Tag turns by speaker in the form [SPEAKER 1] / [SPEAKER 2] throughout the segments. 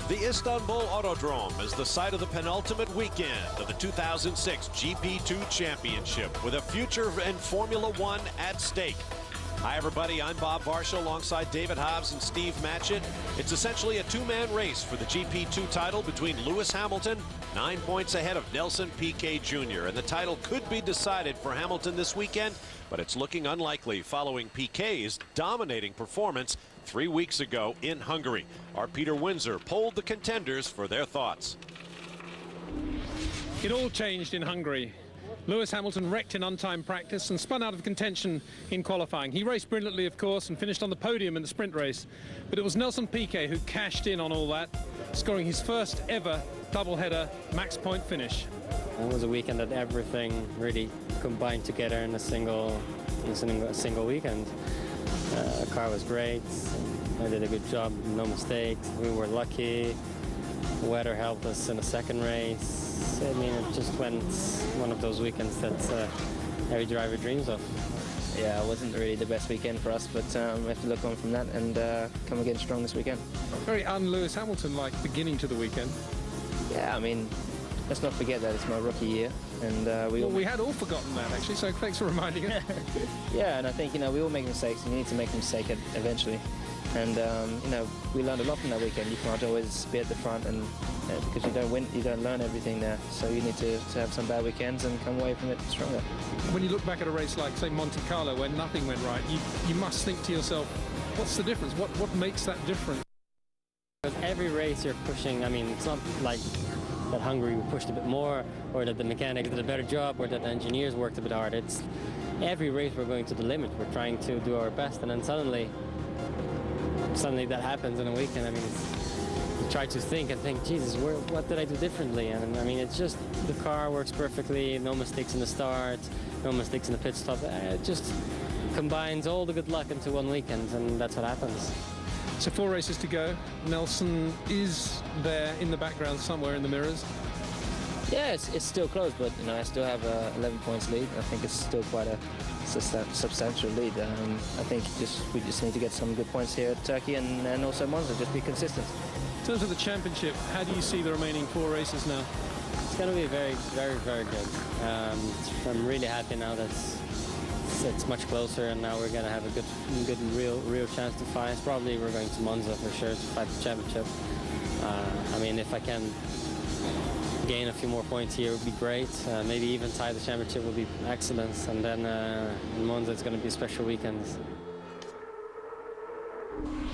[SPEAKER 1] The Istanbul Autodrome is the site of the penultimate weekend of the 2006 GP2 Championship, with a future in Formula One at stake. Hi, everybody. I'm Bob Varsha alongside David Hobbs and Steve Matchett. It's essentially a two-man race for the GP2 title between Lewis Hamilton, 9 points ahead of Nelson Piquet Jr. And the title could be decided for Hamilton this weekend, but it's looking unlikely following Piquet's dominating performance 3 weeks ago in Hungary. Our Peter Windsor polled the contenders for their thoughts.
[SPEAKER 2] It all changed in Hungary. Lewis Hamilton wrecked in untimed practice and spun out of contention in qualifying. He raced brilliantly, of course, and finished on the podium in the sprint race. But it was Nelson Piquet who cashed in on all that, scoring his first ever doubleheader max point finish.
[SPEAKER 3] It was a weekend that everything really combined together in a single weekend. The car was great. I did a good job, no mistakes. We were lucky. The weather helped us in the second race. I mean, it just went one of those weekends that every driver dreams of.
[SPEAKER 4] Yeah, it wasn't really the best weekend for us, but we have to look on from that and come again strong this weekend.
[SPEAKER 2] Very un-Lewis Hamilton-like beginning to the weekend.
[SPEAKER 4] Yeah, I mean, let's not forget that it's my rookie year, and
[SPEAKER 2] we had all forgotten that, actually, so thanks for reminding us.
[SPEAKER 4] Yeah, and I think, you know, we all make mistakes, and you need to make a mistake eventually. And, you know, we learned a lot from that weekend. You can't always be at the front, and because you don't win, you don't learn everything there. So you need to have some bad weekends and come away from it stronger.
[SPEAKER 2] When you look back at a race like, say, Monte Carlo, where nothing went right, you must think to yourself, what's the difference? What makes that difference?
[SPEAKER 3] Every race you're pushing, I mean, it's not like that Hungary pushed a bit more, or that the mechanics did a better job, or that the engineers worked a bit harder. It's every race we're going to the limit. We're trying to do our best, and then suddenly that happens in a weekend. I mean, you try to think, Jesus, what did I do differently? And I mean, it's just the car works perfectly, no mistakes in the start, no mistakes in the pit stop. It just combines all the good luck into one weekend, and that's what happens.
[SPEAKER 2] So 4 races to go. Nelson is there in the background somewhere in the mirrors.
[SPEAKER 4] Yeah, it's still close, but, you know, I still have 11 points lead. I think it's still quite a substantial lead. I think we just need to get some good points here at Turkey and also Monza, just be consistent.
[SPEAKER 2] In terms of the championship, how do you see the remaining 4 races now?
[SPEAKER 3] It's going to be very, very, very good. I'm really happy now that it's much closer, and now we're going to have a good, real chance to fight. Probably we're going to Monza for sure to fight the championship. I mean, if I can gain a few more points here, would be great. Maybe even tie the championship would be excellent. And then in Monza, it's going to be a special weekend.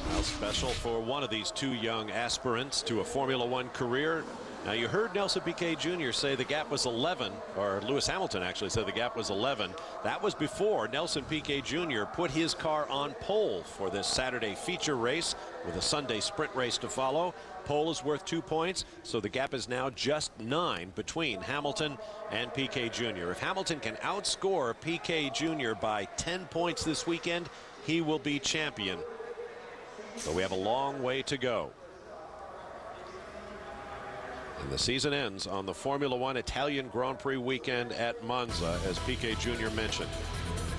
[SPEAKER 1] How special for one of these two young aspirants to a Formula One career. Now, you heard Nelson Piquet Jr. say the gap was 11, or Lewis Hamilton actually said the gap was 11. That was before Nelson Piquet Jr. put his car on pole for this Saturday feature race with a Sunday sprint race to follow. Pole is worth 2 points, so the gap is now just 9 between Hamilton and Piquet Jr. If Hamilton can outscore Piquet Jr. by 10 points this weekend, he will be champion. But we have a long way to go. And the season ends on the Formula One Italian Grand Prix weekend at Monza, as Piquet Jr. mentioned.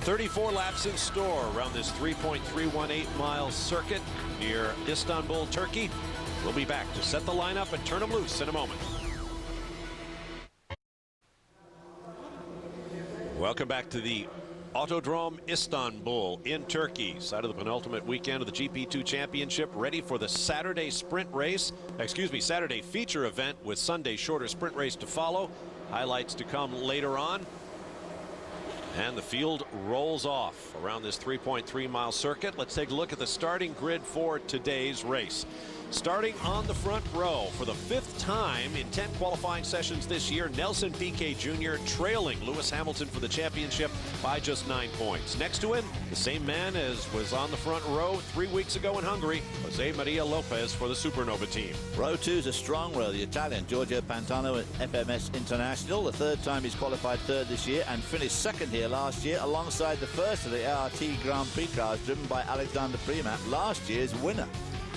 [SPEAKER 1] 34 laps in store around this 3.318-mile circuit near Istanbul, Turkey. We'll be back to set the lineup and turn them loose in a moment. Welcome back to the Autodrome Istanbul in Turkey, side of the penultimate weekend of the GP2 Championship, ready for the Saturday sprint race, Saturday feature event with Sunday shorter sprint race to follow. Highlights to come later on. And the field rolls off around this 3.3-mile circuit. Let's take a look at the starting grid for today's race. Starting on the front row for the 5th time in 10 qualifying sessions this year, Nelson Piquet Jr. trailing Lewis Hamilton for the championship by just 9 points. Next to him, the same man as was on the front row 3 weeks ago in Hungary, Jose Maria Lopez for the Supernova team.
[SPEAKER 5] Row 2 is a strong row. The Italian Giorgio Pantano at FMS International, the 3rd time he's qualified 3rd this year and finished 2nd here last year alongside the first of the ART Grand Prix cars driven by Alexander Primat, last year's winner.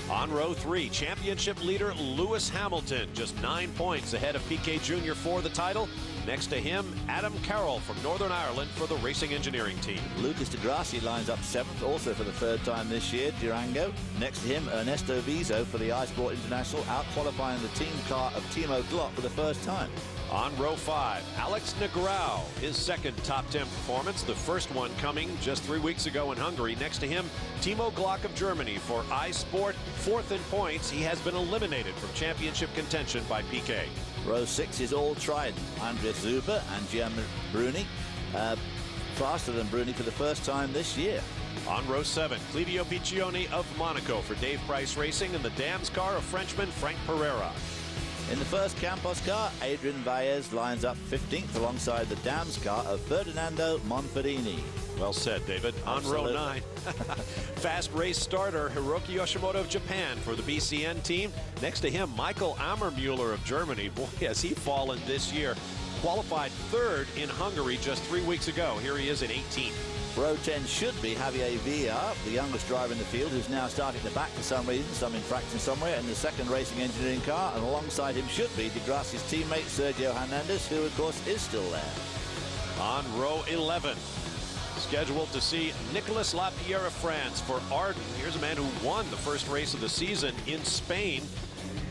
[SPEAKER 1] On row 3, championship leader Lewis Hamilton, just 9 points ahead of Piquet Jr. for the title. Next to him, Adam Carroll from Northern Ireland for the racing engineering team.
[SPEAKER 5] Lucas de Grassi lines up 7th, also for the 3rd time this year, Durango. Next to him, Ernesto Vizo for the iSport International, out-qualifying the team car of Timo Glock for the first time.
[SPEAKER 1] On row 5, Alex Negrão, his 2nd top 10 performance, the first one coming just 3 weeks ago in Hungary. Next to him, Timo Glock of Germany for iSport, 4th in points. He has been eliminated from championship contention by Piquet.
[SPEAKER 5] Row 6 is all trident. Andres Zuber and Gian Bruni, faster than Bruni for the first time this year.
[SPEAKER 1] On row 7, Clivio Piccioni of Monaco for Dave Price Racing, and the Dams car of Frenchman Frank Pereira.
[SPEAKER 5] In the first Campos car, Adrian Valles lines up 15th alongside the Dams car of Ferdinando Monferrini.
[SPEAKER 1] Well said, David.
[SPEAKER 5] Absolutely.
[SPEAKER 1] On row 9, fast race starter Hiroki Yoshimoto of Japan for the BCN team. Next to him, Michael Ammermuller of Germany. Boy, has he fallen this year. Qualified 3rd in Hungary just 3 weeks ago. Here he is at 18th.
[SPEAKER 5] Row 10 should be Javier Villar, the youngest driver in the field, who's now starting to back for some reason, some infraction somewhere, in the 2nd racing engineering car, and alongside him should be de Grassi's teammate Sergio Hernandez, who of course is still there.
[SPEAKER 1] On row 11, scheduled to see Nicolas Lapierre of France for Arden. Here's a man who won the first race of the season in Spain.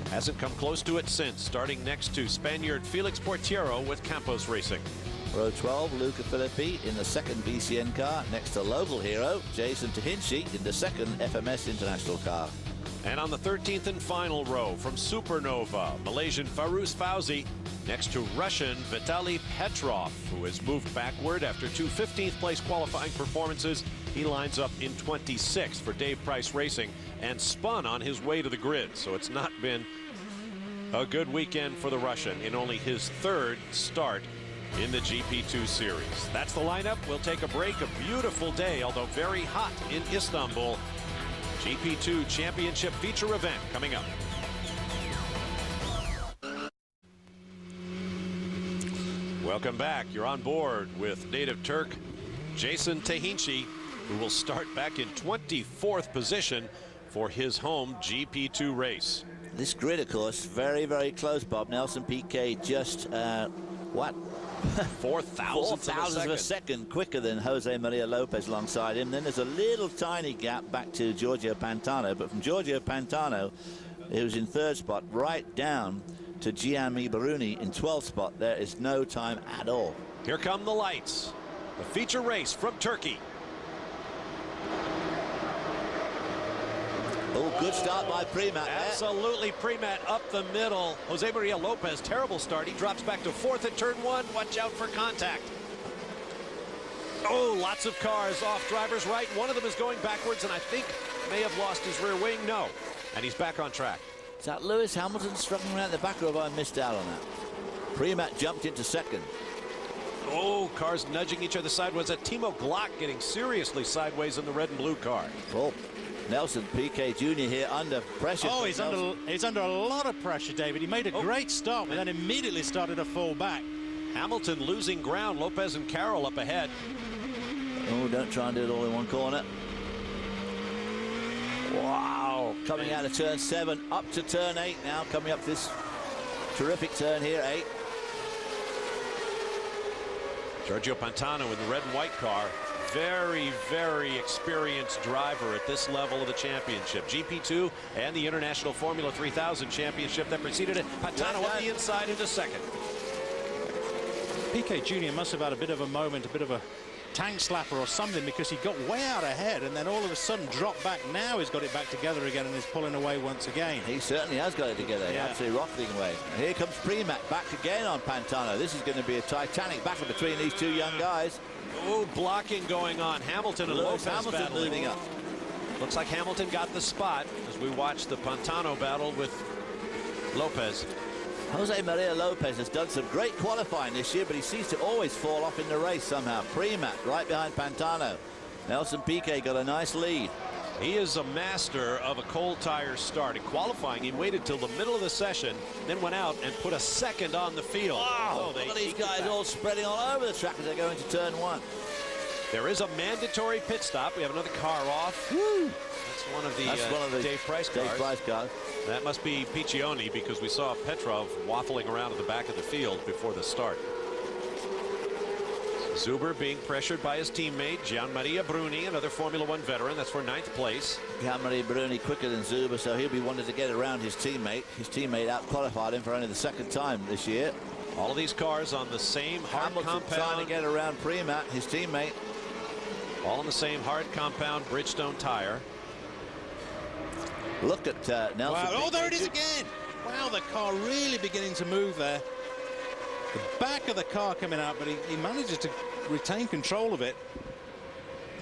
[SPEAKER 1] Hasn't come close to it since, starting next to Spaniard Felix Portiero with Campos Racing.
[SPEAKER 5] Row 12, Luca Filippi in the 2nd BCN car, next to local hero Jason Tahinci in the 2nd FMS International car.
[SPEAKER 1] And on the 13th and final row, from Supernova, Malaysian Farouz Fauzi, next to Russian Vitaly Petrov, who has moved backward after 2 15th place qualifying performances. He lines up in 26th for Dave Price Racing and spun on his way to the grid. So it's not been a good weekend for the Russian in only his 3rd start in the GP2 series. That's the lineup. We'll take a break. A beautiful day, although very hot in Istanbul. GP2 Championship feature event coming up. Welcome back. You're on board with native Turk Jason Tahinci, who will start back in 24th position for his home GP2 race.
[SPEAKER 5] This grid, of course, very, very close, Bob. Nelson Piquet just, what?
[SPEAKER 1] 4 thousandths
[SPEAKER 5] of a second quicker than Jose Maria Lopez alongside him. Then there's a little tiny gap back to Giorgio Pantano, but from Giorgio Pantano, who was in 3rd spot, right down to Gianni Baruni in 12th spot. There is no time at all.
[SPEAKER 1] Here come the lights. The feature race from Turkey.
[SPEAKER 5] Oh, good start by Primat there.
[SPEAKER 1] Absolutely, Primat up the middle. Jose Maria Lopez, terrible start. He drops back to 4th at turn 1. Watch out for contact. Oh, lots of cars off driver's right. One of them is going backwards, and I think may have lost his rear wing. No, and he's back on track.
[SPEAKER 5] Is that Lewis Hamilton struggling around the back, or have I missed out on that? Primat jumped into 2nd.
[SPEAKER 1] Oh, cars nudging each other sideways. That Timo Glock getting seriously sideways in the red and blue car.
[SPEAKER 5] Oh, Nelson Piquet Jr. here under pressure.
[SPEAKER 6] Oh, he's under a lot of pressure, David. He made a great start, but then immediately started to fall back.
[SPEAKER 1] Hamilton losing ground. Lopez and Carroll up ahead.
[SPEAKER 5] Oh, don't try and do it all in one corner. Wow. Coming out of turn 7, up to turn 8 now. Coming up this terrific turn here, 8.
[SPEAKER 1] Giorgio Pantano in the red and white car. Very, very experienced driver at this level of the championship. GP2 and the International Formula 3000 Championship that preceded it. Pantano on the inside into 2nd.
[SPEAKER 6] Piquet Jr. must have had a bit of a moment, a bit of a tank slapper or something, because he got way out ahead and then all of a sudden dropped back. Now he's got it back together again and is pulling away once again.
[SPEAKER 5] He certainly has got it together. Yeah. Absolutely rocketing away. And here comes Primat back again on Pantano. This is going to be a titanic battle between these two young guys.
[SPEAKER 1] Oh, blocking going on. Hamilton and Lopez
[SPEAKER 5] Hamilton moving up.
[SPEAKER 1] Looks like Hamilton got the spot as we watch the Pantano battle with Lopez.
[SPEAKER 5] Jose Maria Lopez has done some great qualifying this year, but he seems to always fall off in the race somehow. Primat right behind Pantano. Nelson Piquet got a nice lead.
[SPEAKER 1] He is a master of a cold tire start. In qualifying, he waited till the middle of the session, then went out and put a 2nd on the field.
[SPEAKER 5] Wow, look at these guys all spreading all over the track as they go into turn 1.
[SPEAKER 1] There is a mandatory pit stop. We have another car off. Woo! That's one of the Dave Price cars.
[SPEAKER 5] Dave Price cars.
[SPEAKER 1] That must be Piccioni, because we saw Petrov waffling around at the back of the field before the start. Zuber being pressured by his teammate, Gianmaria Bruni, another Formula One veteran. That's for 9th place.
[SPEAKER 5] Gianmaria Bruni quicker than Zuber, so he'll be wanting to get around his teammate. His teammate out-qualified him for only the 2nd time this year.
[SPEAKER 1] All of these cars on the same hard
[SPEAKER 5] Hamilton
[SPEAKER 1] compound.
[SPEAKER 5] trying to get around Primat, his teammate.
[SPEAKER 1] All on the same hard compound Bridgestone tire.
[SPEAKER 5] Look at Nelson.
[SPEAKER 6] Wow. Oh, there it is again. Wow, the car really beginning to move there. The back of the car coming out, but he manages to retain control of it.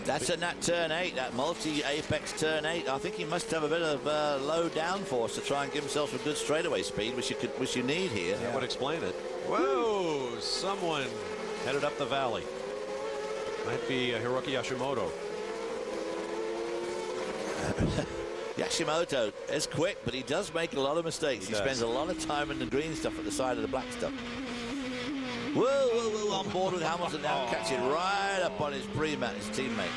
[SPEAKER 5] That's in that turn 8, that multi-apex turn 8. I think he must have a bit of low downforce to try and give himself some good straightaway speed, which you need here.
[SPEAKER 1] That would explain it. Whoa! Someone headed up the valley. Might be Hiroki Yashimoto.
[SPEAKER 5] Yashimoto is quick, but he does make a lot of mistakes. He spends a lot of time in the green stuff at the side of the black stuff. Whoa, whoa, whoa, on board with Hamilton now, catching right up on his Primat, his teammate.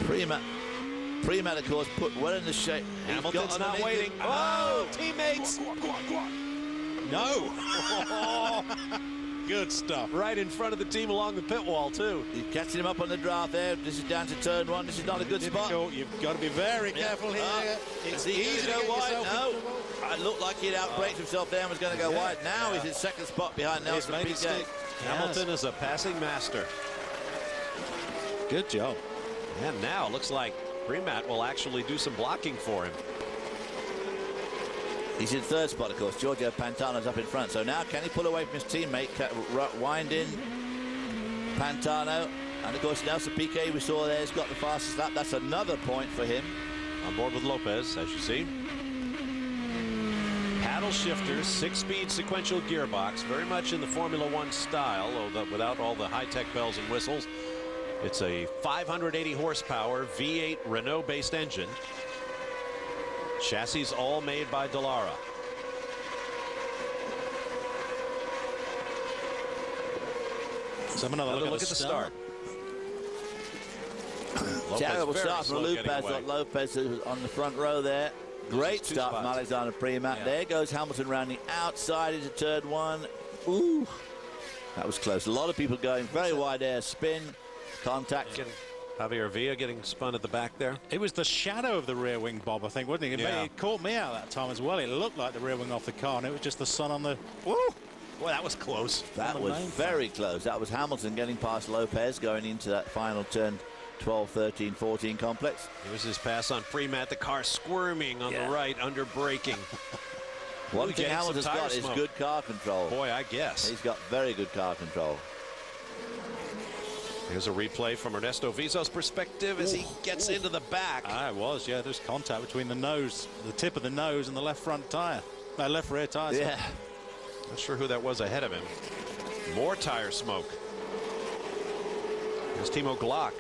[SPEAKER 5] Primat, of course, put well in the shape.
[SPEAKER 1] Hamilton's not waiting. Oh, teammates! No!
[SPEAKER 6] Good stuff.
[SPEAKER 1] Right in front of the team along the pit wall, too.
[SPEAKER 5] He's catching him up on the draft there. This is down to turn 1. This is not a good spot.
[SPEAKER 6] You've got to be very careful here. It's easy to go
[SPEAKER 5] wide. No, it looked like he'd outbraked himself there and was going to go wide. Now he's in 2nd spot behind Nelson Piquet.
[SPEAKER 1] Hamilton is a passing master.
[SPEAKER 6] Good job.
[SPEAKER 1] And now it looks like Primat will actually do some blocking for him.
[SPEAKER 5] He's in 3rd spot, of course. Giorgio Pantano's up in front. So now can he pull away from his teammate? Wind in Pantano. And, of course, Nelson Piquet, we saw there, has got the fastest lap. That's another point for him.
[SPEAKER 1] On board with Lopez, as you see. Paddle shifters, 6-speed sequential gearbox, very much in the Formula One style, although without all the high-tech bells and whistles. It's a 580 horsepower V8 Renault-based engine. Chassis all made by Dallara.
[SPEAKER 6] So another look at the start.
[SPEAKER 5] Terrible start from Lopez. Lopez was on the front row there. Great start from Alexander Primat. Yeah. There goes Hamilton around the outside into turn 1. Ooh, that was close. A lot of people going very wide air spin. Contact.
[SPEAKER 1] Javier Villa getting spun at the back there.
[SPEAKER 6] It was the shadow of the rear wing, Bob, I think, wasn't it?
[SPEAKER 1] Yeah.
[SPEAKER 6] It caught me out that time as well. It looked like the rear wing off the car, and it was just the sun on the...
[SPEAKER 1] Woo! Well, that was close.
[SPEAKER 5] That was very close. That was Hamilton getting past Lopez, going into that final turn 12, 13, 14 complex.
[SPEAKER 1] Here's his pass on Primat. The car squirming on the right, under braking.
[SPEAKER 5] One thing Hamilton's got is good car control.
[SPEAKER 1] Boy, I guess.
[SPEAKER 5] He's got very good car control.
[SPEAKER 1] Here's a replay from Ernesto Vizo's perspective as he gets into the back.
[SPEAKER 6] It was, yeah. There's contact between the nose, the tip of the nose, and the left front tire. Left rear tire.
[SPEAKER 5] Yeah.
[SPEAKER 1] Not sure who that was ahead of him. More tire smoke. Here's Timo Glock.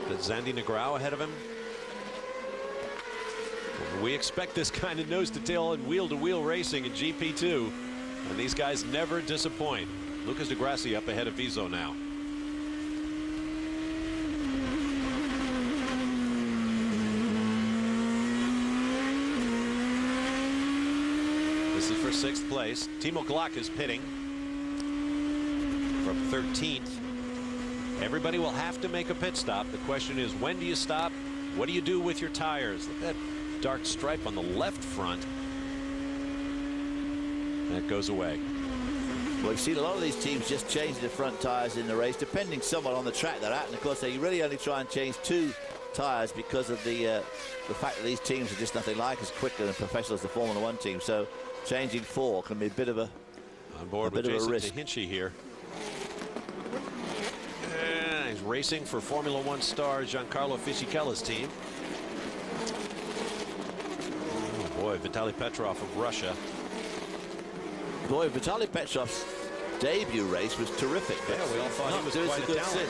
[SPEAKER 1] Is Zandy Negrão ahead of him? We expect this kind of nose-to-tail and wheel-to-wheel racing in GP2, and these guys never disappoint. Lucas de Grassi up ahead of Vizo now. This is for 6th place. Timo Glock is pitting from 13th. Everybody will have to make a pit stop. The question is, when do you stop? What do you do with your tires? Look at that dark stripe on the left front. That goes away.
[SPEAKER 5] Well, we've seen a lot of these teams just changing the front tires in the race, depending somewhat on the track they're at. And of course, they really only try and change 2 tires because of the fact that these teams are just nothing like as quick and professional as the Formula One team. So changing 4 can be a bit of a
[SPEAKER 1] on board with Jason Tehinchi here. He's racing for Formula One star Giancarlo Fisichella's team. Oh boy, Vitaly Petrov of Russia.
[SPEAKER 5] Boy, Vitaly Petrov's debut race was terrific.
[SPEAKER 1] Yeah, we all thought he was quite a talent.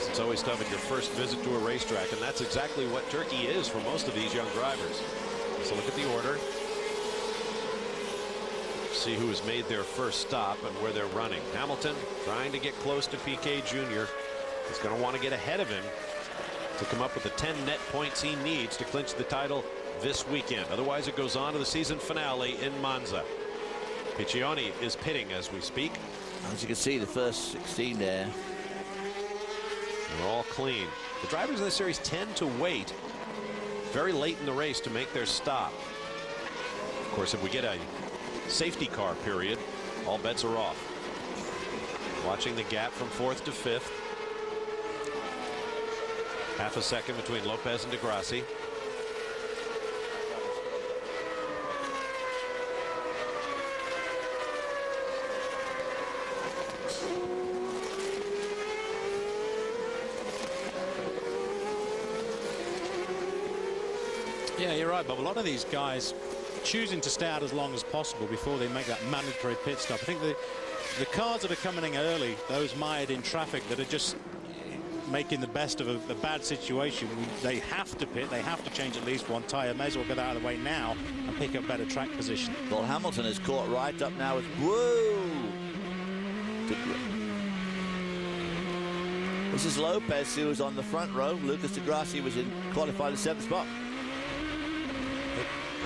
[SPEAKER 1] It's always tough at your first visit to a racetrack, and that's exactly what Turkey is for most of these young drivers. So look at the order. See who has made their first stop and where they're running. Hamilton trying to get close to Piquet Jr. He's going to want to get ahead of him to come up with the 10 net points he needs to clinch the title this weekend. Otherwise, it goes on to the season finale in Monza. Piccioni is pitting as we speak.
[SPEAKER 5] As you can see, the first 16 there.
[SPEAKER 1] They're all clean. The drivers in the series tend to wait very late in the race to make their stop. Of course, if we get a safety car period, all bets are off. Watching the gap from 4th to 5th. Half a second between Lopez and DeGrassi.
[SPEAKER 6] Yeah, you're right, Bob. A lot of these guys choosing to stay out as long as possible before they make that mandatory pit stop. I think the cars that are coming in early, those mired in traffic that are just making the best of a bad situation, they have to pit. They have to change at least one tyre. May as well get out of the way now and pick up better track position.
[SPEAKER 5] Well, Hamilton is caught right up now with whoa. This is Lopez, who was on the front row. Lucas DeGrassi was in qualified in 7th spot.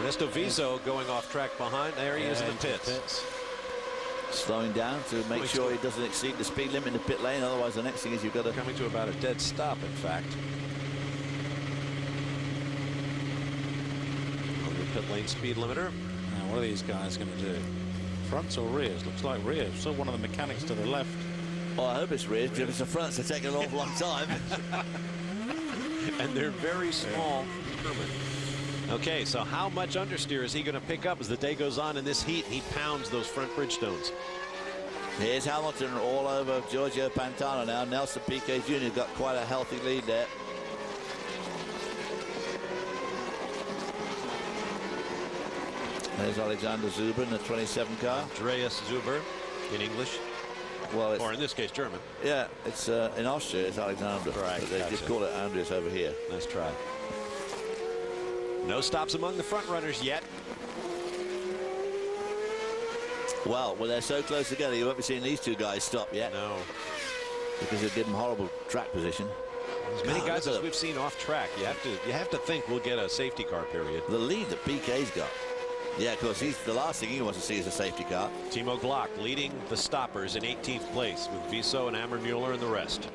[SPEAKER 1] Ernesto Viso going off track behind. There he is in the pits.
[SPEAKER 5] Slowing down to make sure he doesn't exceed the speed limit in the pit lane. Otherwise, the next thing is you've got to...
[SPEAKER 1] Coming to about a dead stop, in fact. On the pit lane speed limiter.
[SPEAKER 6] Now, what are these guys going to do? Fronts or rears? Looks like rears. So one of the mechanics to the left.
[SPEAKER 5] Oh, I hope it's rears, because if it's the fronts, they're taking an awful long time.
[SPEAKER 1] And they're very small. Okay, so how much understeer is he going to pick up as the day goes on in this heat? He pounds those front Bridgestones.
[SPEAKER 5] Here's Hamilton all over Giorgio Pantano now. Nelson Piquet Jr. got quite a healthy lead there. There's Alexander Zuber in the 27 car.
[SPEAKER 1] Andreas Zuber in English.
[SPEAKER 5] Well,
[SPEAKER 1] or in this case, German.
[SPEAKER 5] Yeah, it's in Austria, it's Alexander.
[SPEAKER 1] Right.
[SPEAKER 5] But they just call it Andreas over here.
[SPEAKER 1] Nice try. No stops among the front runners yet.
[SPEAKER 5] Well, they're so close together, you won't be seeing these two guys stop yet.
[SPEAKER 1] No.
[SPEAKER 5] Because they give them horrible track position.
[SPEAKER 1] As many guys as we've seen off track, you have to think we'll get a safety car period.
[SPEAKER 5] The lead that Piquet's got. Yeah, of course, the last thing he wants to see is a safety car.
[SPEAKER 1] Timo Glock leading the stoppers in 18th place with Viso and Ammermuller and the rest.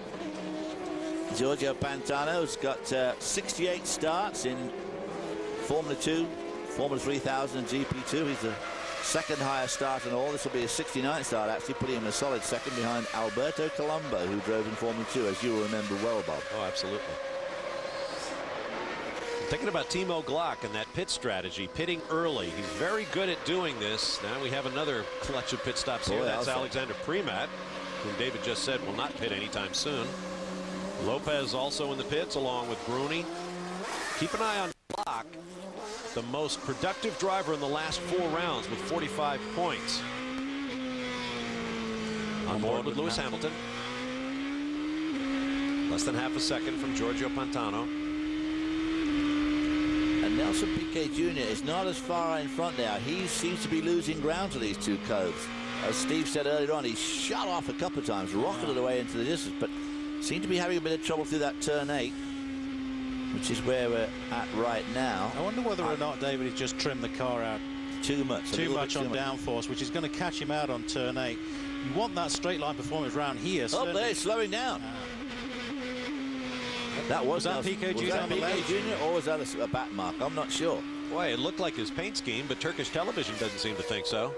[SPEAKER 5] Giorgio Pantano's got 68 starts in Formula 2, Formula 3000 and GP2. He's the second highest start in all. This will be a 69th start, actually, putting him a solid second behind Alberto Colombo, who drove in Formula 2, as you will remember well, Bob.
[SPEAKER 1] Oh, absolutely. Thinking about Timo Glock and that pit strategy, pitting early. He's very good at doing this. Now we have another clutch of pit stops here. That's Alexander Primat, whom David just said will not pit anytime soon. Lopez also in the pits, along with Bruni. Keep an eye on Glock, the most productive driver in the last 4 rounds with 45 points. On board with Lewis Hamilton. Less than half a second from Giorgio Pantano.
[SPEAKER 5] And Nelson Piquet Jr. is not as far in front now. He seems to be losing ground to these two coves. As Steve said earlier on, he shot off a couple of times, rocketed away into the distance, but seemed to be having a bit of trouble through that turn 8, which is where we're at right now.
[SPEAKER 6] I wonder whether or not David has just trimmed the car out
[SPEAKER 5] too much
[SPEAKER 6] on downforce, which is going to catch him out on turn 8. You want that straight line performance round here.
[SPEAKER 5] Oh, there, slowing down. That was
[SPEAKER 6] that Piquet Jr. on the left?
[SPEAKER 5] Jr. or was that a back mark? I'm not sure.
[SPEAKER 1] Boy, it looked like his paint scheme, but Turkish television doesn't seem to think so.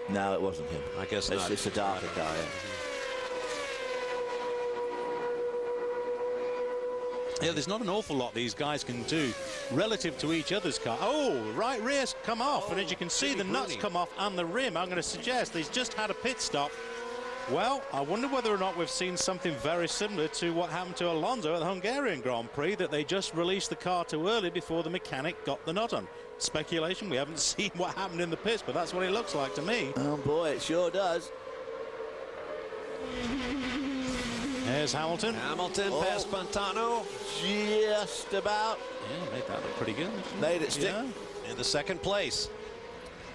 [SPEAKER 5] No, it wasn't him.
[SPEAKER 1] I guess
[SPEAKER 5] it's
[SPEAKER 1] not.
[SPEAKER 5] It's a darker car, yeah.
[SPEAKER 6] Yeah, there's not an awful lot these guys can do relative to each other's car. Oh, right rear's come off, and as you can see, the nuts come off and the rim. I'm going to suggest he's just had a pit stop. Well, I wonder whether or not we've seen something very similar to what happened to Alonso at the Hungarian Grand Prix, that they just released the car too early before the mechanic got the nut on. Speculation, we haven't seen what happened in the pits, but that's what it looks like to me.
[SPEAKER 5] Oh, boy, it sure does.
[SPEAKER 6] There's Hamilton.
[SPEAKER 1] Hamilton past Pantano.
[SPEAKER 5] Just about.
[SPEAKER 6] Yeah, made that look pretty good.
[SPEAKER 5] Made it stick.
[SPEAKER 6] Yeah.
[SPEAKER 1] In the second place.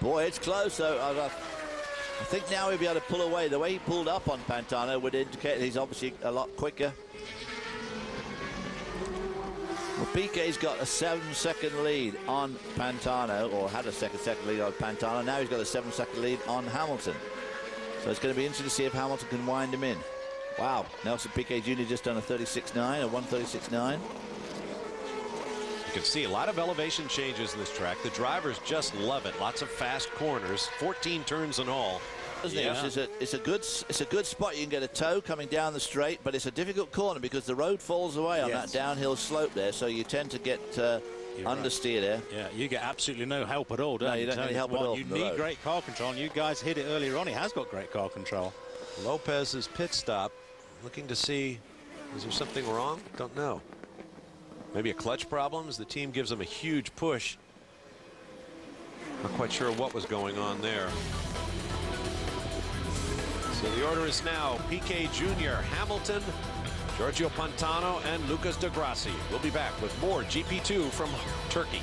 [SPEAKER 5] Boy, it's close, though. I think now we'll be able to pull away. The way he pulled up on Pantano would indicate he's obviously a lot quicker. Well, Piquet's got a 7-second lead on Pantano, or had a second lead on Pantano. Now he's got a 7-second lead on Hamilton. So it's going to be interesting to see if Hamilton can wind him in. Wow, Nelson Piquet Jr. just done a 36.9, a 136.9.
[SPEAKER 1] You can see a lot of elevation changes in this track. The drivers just love it. Lots of fast corners, 14 turns in all.
[SPEAKER 5] Yeah. It's a good spot. You can get a toe coming down the straight, but it's a difficult corner because the road falls away on that downhill slope there, so you tend to get understeer there.
[SPEAKER 6] Yeah, you get absolutely no help at all, don't you?
[SPEAKER 5] You don't need help at all.
[SPEAKER 6] You need great car control, and you guys hit it earlier on. He has got great car control.
[SPEAKER 1] Lopez's pit stop, looking to see, is there something wrong? Don't know. Maybe a clutch problem as the team gives him a huge push. Not quite sure what was going on there. So the order is now Piquet Jr., Hamilton, Giorgio Pantano, and Lucas Di Grassi. We'll be back with more GP2 from Turkey.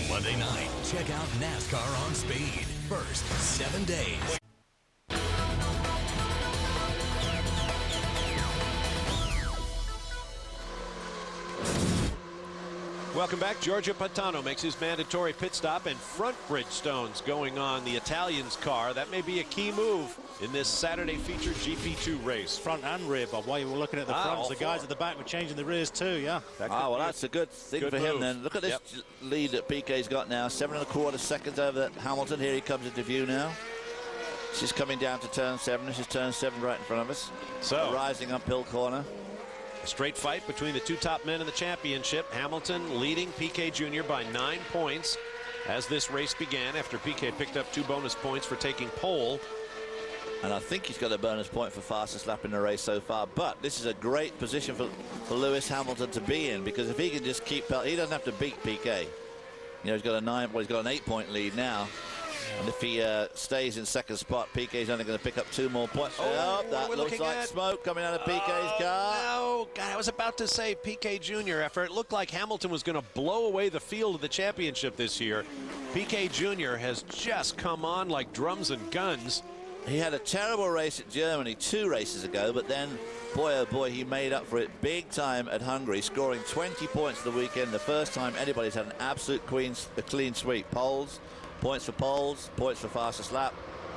[SPEAKER 7] Monday night, check out NASCAR on Speed. First 7 days.
[SPEAKER 1] Welcome back. Giorgio Pantano makes his mandatory pit stop, and front Bridgestones going on the Italian's car. That may be a key move in this Saturday featured GP2 race.
[SPEAKER 6] Front and rear, Bob. While you were looking at the fronts, the guys at the back were changing the rears too, yeah.
[SPEAKER 5] Well, that's a good thing for him then. Look at this lead that Piquet's got now. 7.25 seconds over Hamilton. Here he comes into view now. She's coming down to turn 7. This is turn 7 right in front of us.
[SPEAKER 1] So,
[SPEAKER 5] a rising uphill corner.
[SPEAKER 1] A straight fight between the two top men in the championship. Hamilton leading Piquet Jr. by 9 points as this race began after Piquet picked up 2 bonus points for taking pole.
[SPEAKER 5] And I think he's got a bonus point for fastest lap in the race so far. But this is a great position for Lewis Hamilton to be in, because if he can just keep, he doesn't have to beat Piquet. You know, he's got he's got an 8-point lead now. And if he stays in second spot, Piquet's only going to pick up 2 more points. Oh, that looks like smoke coming out of Piquet's car.
[SPEAKER 1] No, God, I was about to say Piquet Jr. after it looked like Hamilton was going to blow away the field of the championship this year. Piquet Jr. has just come on like drums and guns.
[SPEAKER 5] He had a terrible race at Germany 2 races ago, but then, boy, oh boy, he made up for it big time at Hungary, scoring 20 points the weekend. The first time anybody's had an absolute clean sweep. Points for poles, points for fastest lap,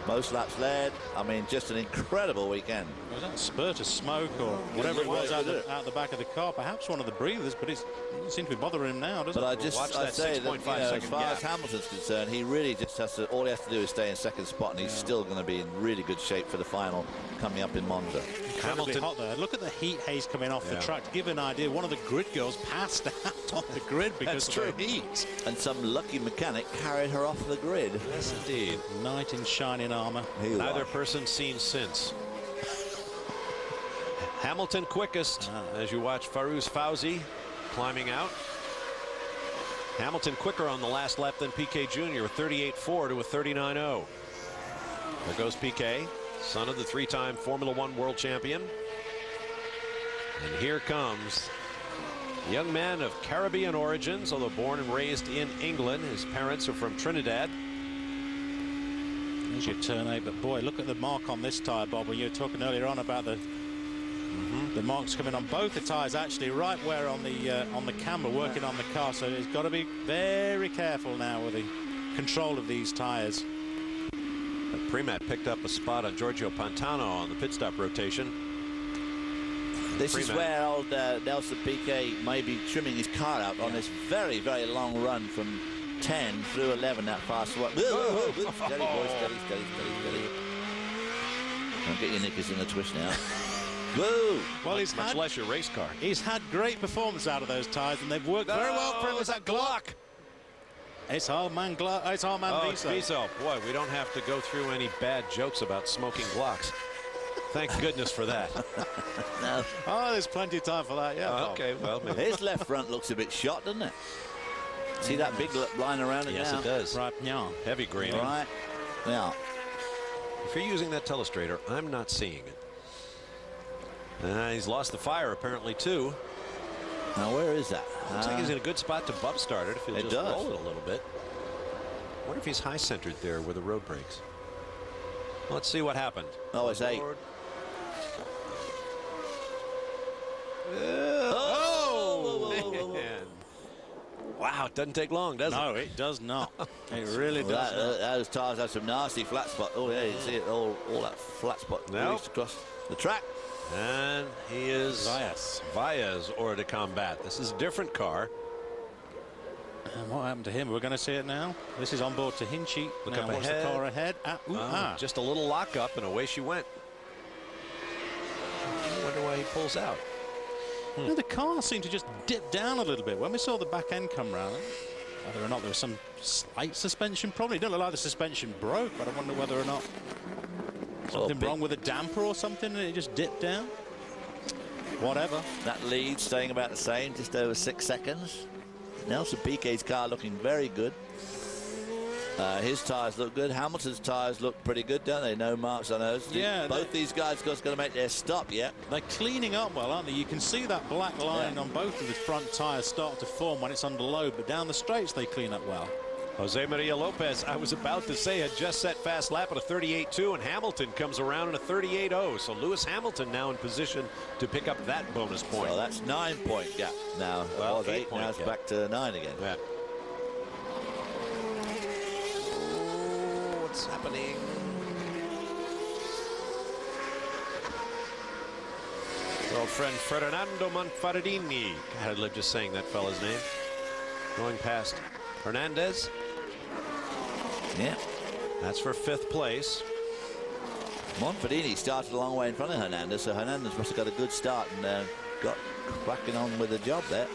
[SPEAKER 5] most laps led. I mean, just an incredible weekend.
[SPEAKER 6] Was that a spurt of smoke or whatever it was out the back of the car? Perhaps one of the breathers, but it doesn't seem to be bothering him now, does it?
[SPEAKER 5] But I'd say that, as far as Hamilton's concerned, he really just has to, all he has to do is stay in second spot, and he's still going to be in really good shape for the final coming up in Monza.
[SPEAKER 6] Hamilton hot there. Look at the heat haze coming off the track. To give an idea, one of the grid girls passed out on the grid because of the heat.
[SPEAKER 5] And some lucky mechanic carried her off the grid.
[SPEAKER 1] Yes, indeed.
[SPEAKER 6] Knight in shining armor.
[SPEAKER 1] Neither person seen since. Hamilton quickest as you watch Farouz Fauzi climbing out. Hamilton quicker on the last lap than Piquet Jr. with 38.4 to a 39.0. There goes Piquet, son of the 3-time Formula One world champion. And here comes a young man of Caribbean origins, although born and raised in England. His parents are from Trinidad.
[SPEAKER 6] There's your turn 8, but boy, look at the mark on this tyre, Bob, when you were talking earlier on about the marks coming on both the tyres, actually right where on the camera working on the car. So he's got to be very careful now with the control of these tyres.
[SPEAKER 1] Premat picked up a spot on Giorgio Pantano on the pit stop rotation.
[SPEAKER 5] This is where old Nelson Piquet may be trimming his car out on this very, very long run from 10 through 11, that fast one. Steady, boys, steady. Don't get your knickers in a twist now. Whoa!
[SPEAKER 6] Well,
[SPEAKER 1] much less your race car.
[SPEAKER 6] He's had great performance out of those tyres, and they've worked very well for him.
[SPEAKER 1] Is that Glock?
[SPEAKER 6] It's our man it's our man Viso.
[SPEAKER 1] Viso. Boy, we don't have to go through any bad jokes about smoking Glocks. Thank goodness for that.
[SPEAKER 5] No.
[SPEAKER 6] Oh, there's plenty of time for that, yeah.
[SPEAKER 1] Okay, well, maybe.
[SPEAKER 5] His left front looks a bit shot, doesn't it? See that big line around it now?
[SPEAKER 1] Yes, it does.
[SPEAKER 6] Right, yeah.
[SPEAKER 1] Heavy green.
[SPEAKER 5] Right, now.
[SPEAKER 1] If you're using that telestrator, I'm not seeing it. He's lost the fire, apparently, too.
[SPEAKER 5] Now, where is that?
[SPEAKER 1] Looks like he's in a good spot to bump start it if he'll just roll it a little bit. I wonder if he's high-centered there where the road breaks. Let's see what happened.
[SPEAKER 5] Oh, it's 8.
[SPEAKER 1] Wow, it doesn't take long, does it?
[SPEAKER 6] No, it does not. It really does not.
[SPEAKER 5] Those tyres have some nasty flat spot. Oh, yeah, you see it, all that flat spot released across the track.
[SPEAKER 1] And he is Valles hors de combat. This is a different car.
[SPEAKER 6] And what happened to him? We're going to see it now. This is on board to Hinchy.
[SPEAKER 1] Look
[SPEAKER 6] now,
[SPEAKER 1] up
[SPEAKER 6] what's
[SPEAKER 1] ahead.
[SPEAKER 6] the car ahead?
[SPEAKER 1] Just a little lockup, and away she went. I wonder why he pulls out.
[SPEAKER 6] You know, the car seemed to just dip down a little bit. When we saw the back end come round, whether or not there was some slight suspension, probably. It doesn't look like the suspension broke, but I wonder whether or not something wrong with a damper or something, and it just dipped down. Whatever.
[SPEAKER 5] That lead staying about the same, just over 6 seconds. Nelson Piquet's car looking very good. His tyres look good. Hamilton's tyres look pretty good, don't they? No marks on those.
[SPEAKER 6] Yeah.
[SPEAKER 5] Both these guys are going to make their stop yet.
[SPEAKER 6] They're cleaning up well, aren't they? You can see that black line on both of the front tyres start to form when it's under load, but down the straights they clean up well.
[SPEAKER 1] Jose Maria Lopez, I was about to say, had just set fast lap at a 38.2, and Hamilton comes around in a 38.0. So Lewis Hamilton now in position to pick up that bonus point.
[SPEAKER 5] Well, that's 9-point gap now.
[SPEAKER 1] Well,
[SPEAKER 5] it was 8, now it's back to 9 again.
[SPEAKER 1] Yeah. What's happening? Old friend Fernando Manfredini. God, I'd love just saying that fella's name. Going past Hernandez.
[SPEAKER 5] Yeah.
[SPEAKER 1] That's for 5th place.
[SPEAKER 5] Manfredini started a long way in front of Hernandez, so Hernandez must have got a good start and got cracking on with the job there.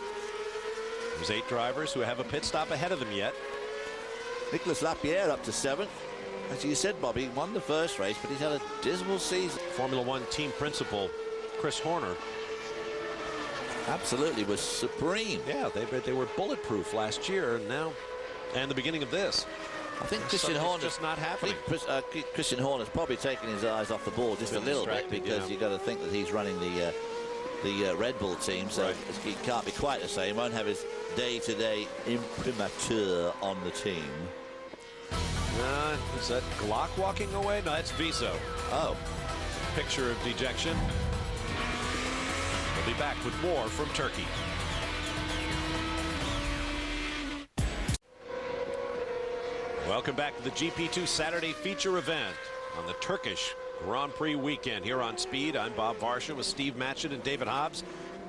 [SPEAKER 1] There's 8 drivers who have a pit stop ahead of them yet.
[SPEAKER 5] Nicolas Lapierre up to 7th. As you said, Bobby, he won the first race, but he's had a dismal season.
[SPEAKER 1] Formula One team principal Chris Horner.
[SPEAKER 5] Absolutely was supreme.
[SPEAKER 1] Yeah, they were bulletproof last year, and now, and the beginning of this.
[SPEAKER 5] I think Christian Horner
[SPEAKER 1] just not happening.
[SPEAKER 5] Christian Horner's probably taking his eyes off the ball just a little bit, because you've got to think that he's running the Red Bull team, so he can't be quite the same. Won't have his day-to-day imprimatur on the team.
[SPEAKER 1] Is that Glock walking away? No, that's Viso.
[SPEAKER 5] Oh.
[SPEAKER 1] Picture of dejection. We'll be back with more from Turkey. Welcome back to the GP2 Saturday feature event on the Turkish Grand Prix weekend here on Speed. I'm Bob Varsha with Steve Matchett and David Hobbs.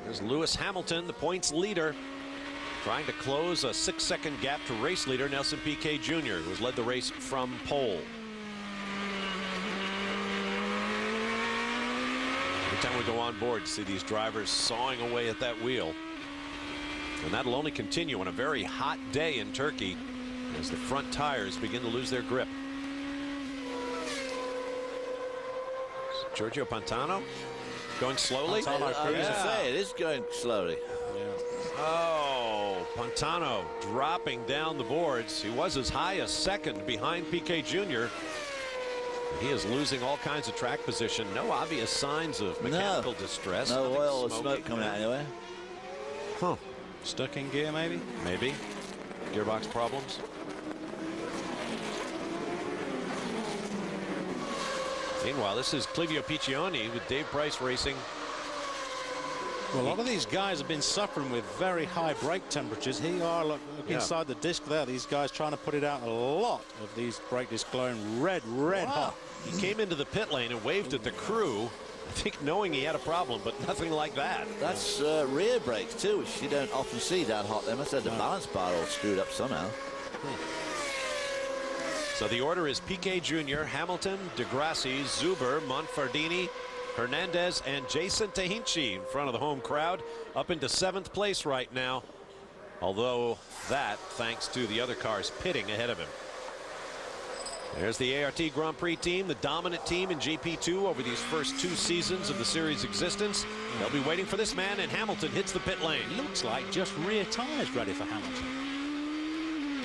[SPEAKER 1] There's Lewis Hamilton, the points leader, trying to close a 6-second gap to race leader Nelson Piquet Jr., who has led the race from pole. Every time we go on board to see these drivers sawing away at that wheel. And that'll only continue on a very hot day in Turkey as the front tires begin to lose their grip. Giorgio Pantano going slowly.
[SPEAKER 5] I was going to say, it is going slowly.
[SPEAKER 1] Oh, Pantano dropping down the boards. He was as high as 2nd behind Piquet Jr. He is losing all kinds of track position. No obvious signs of mechanical distress.
[SPEAKER 5] No oil or smoke coming out anywhere.
[SPEAKER 1] Huh.
[SPEAKER 6] Stuck in gear, maybe?
[SPEAKER 1] Maybe. Gearbox problems. Meanwhile, this is Clivio Piccioni with Dave Price Racing.
[SPEAKER 6] Well, a lot of these guys have been suffering with very high brake temperatures. Here you are, look inside the disc there. These guys trying to put it out. A lot of these brake discs glowing red hot.
[SPEAKER 1] He came into the pit lane and waved at the crew, I think knowing he had a problem, but nothing like that.
[SPEAKER 5] That's rear brakes too, which you don't often see that hot. They must have the balance bar all screwed up somehow.
[SPEAKER 1] So the order is Piquet Jr., Hamilton, deGrassi, Zuber, Manfredini, Hernandez, and Jason Tahinci in front of the home crowd, up into 7th place right now. Although that, thanks to the other cars pitting ahead of him. There's the ART Grand Prix team, the dominant team in GP2 over these first 2 seasons of the series' existence. They'll be waiting for this man, and Hamilton hits the pit lane.
[SPEAKER 6] Looks like just rear tires ready for Hamilton.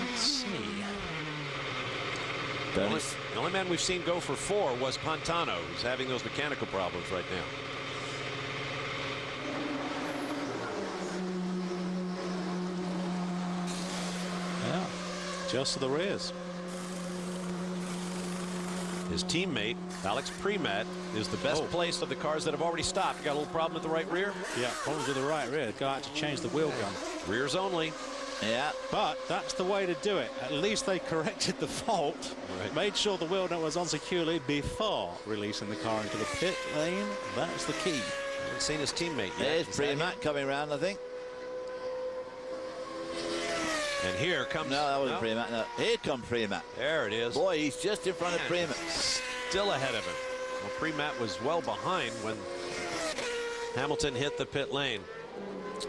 [SPEAKER 6] Let's see.
[SPEAKER 1] The only man we've seen go for 4 was Pantano, who's having those mechanical problems right now.
[SPEAKER 6] Yeah, just to the rears.
[SPEAKER 1] His teammate, Alex Premat, is the best placed of the cars that have already stopped. Got a little problem with the right rear?
[SPEAKER 6] Yeah, problems with the right rear. The guy had to change the wheel gun.
[SPEAKER 1] Rears only.
[SPEAKER 5] Yeah.
[SPEAKER 6] But that's the way to do it. At least they corrected the fault, made sure the wheel nut was on securely before releasing the car into the pit lane. That's the key.
[SPEAKER 1] Haven't seen his teammate yet.
[SPEAKER 5] There's Prematt coming around, I think.
[SPEAKER 1] And here comes...
[SPEAKER 5] No, that wasn't Prematt. No. Here comes Prematt.
[SPEAKER 1] There it is.
[SPEAKER 5] Boy, he's just in front of Prematt.
[SPEAKER 1] Still ahead of him. Well, Prematt was well behind when Hamilton hit the pit lane.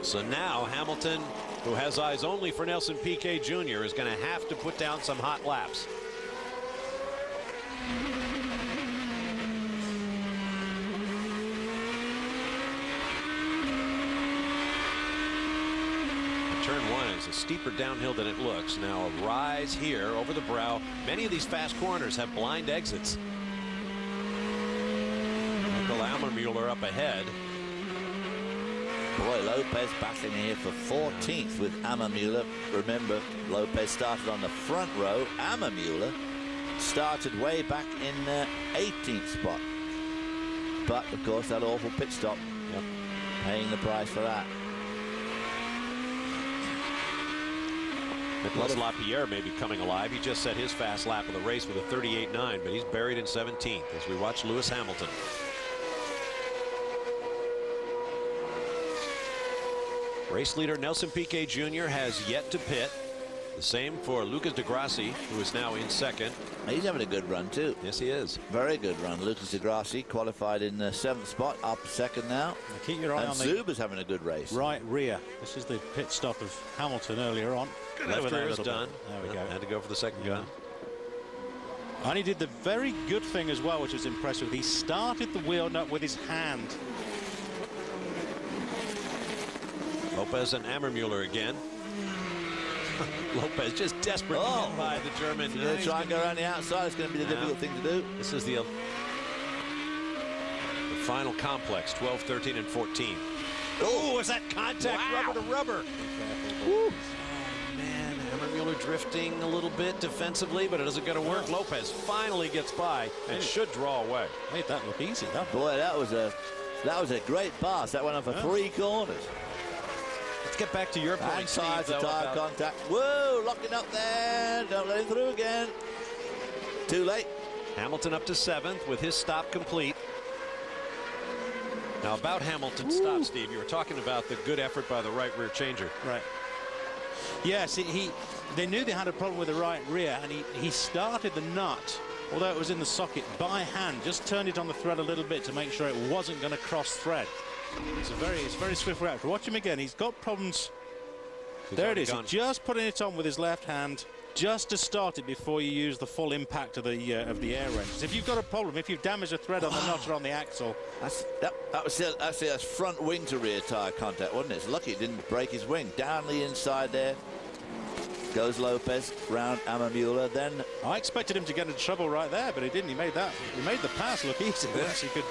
[SPEAKER 1] So now Hamilton, who has eyes only for Nelson Piquet Jr., is going to have to put down some hot laps. Turn one is a steeper downhill than it looks. Now a rise here over the brow. Many of these fast corners have blind exits. Michael Ammermuller up ahead.
[SPEAKER 5] Boy, Lopez battling here for 14th with Ammermuller. Remember, Lopez started on the front row. Ammermuller started way back in 18th spot. But, of course, that awful pit stop. Paying the price for that.
[SPEAKER 1] Nicolas Lapierre may be coming alive. He just set his fast lap of the race with a 38.9, but he's buried in 17th as we watch Lewis Hamilton. Race leader Nelson Piquet Jr. has yet to pit. The same for Lucas de Grassi, who is now in second.
[SPEAKER 5] He's having a good run, too.
[SPEAKER 1] Yes, he is.
[SPEAKER 5] Very good run. Lucas de Grassi qualified in the 7th spot, up second now.
[SPEAKER 6] Now keep your eye
[SPEAKER 5] and
[SPEAKER 6] on the
[SPEAKER 5] Zuber's having a good race.
[SPEAKER 6] Right rear. This is the pit stop of Hamilton earlier on.
[SPEAKER 1] Left rear is done.
[SPEAKER 6] There we go.
[SPEAKER 1] Had to go for the second gun.
[SPEAKER 6] And he did the very good thing as well, which was impressive. He started the wheel nut with his hand.
[SPEAKER 1] Lopez and Ammermuller again. Lopez just desperate to get by the German.
[SPEAKER 5] He's going to try and go around the outside. It's going to be the difficult thing to do.
[SPEAKER 1] This is the final complex, 12, 13, and 14. Oh, is that contact rubber to rubber? Oh, man, Ammermuller drifting a little bit defensively, but it isn't going to work. Lopez finally gets by and should draw away.
[SPEAKER 6] Made that look easy, though.
[SPEAKER 5] Boy, that was a great pass. That went on for 3 corners.
[SPEAKER 1] Let's get back to your point, Steve,
[SPEAKER 5] though, tire contact. Whoa, locking up there. Don't let him through again. Too late.
[SPEAKER 1] Hamilton up to 7th with his stop complete. Now about Hamilton's stop, Steve, you were talking about the good effort by the right rear changer.
[SPEAKER 6] Right. Yes, they knew they had a problem with the right rear, and he started the nut, although it was in the socket, by hand. Just turned it on the thread a little bit to make sure it wasn't going to cross thread. It's very swift reaction. Watch him again. He's got problems. There it is. Just putting it on with his left hand, just to start it before you use the full impact of the air wrenches. If you've got a problem, if you've damaged a thread on the nut or on the axle,
[SPEAKER 5] that's front wing to rear tire contact, wasn't it? It's lucky it didn't break his wing. Down the inside there goes Lopez round Ammermuller. Then
[SPEAKER 6] I expected him to get into trouble right there, but he didn't. He made the pass look easy. Once he could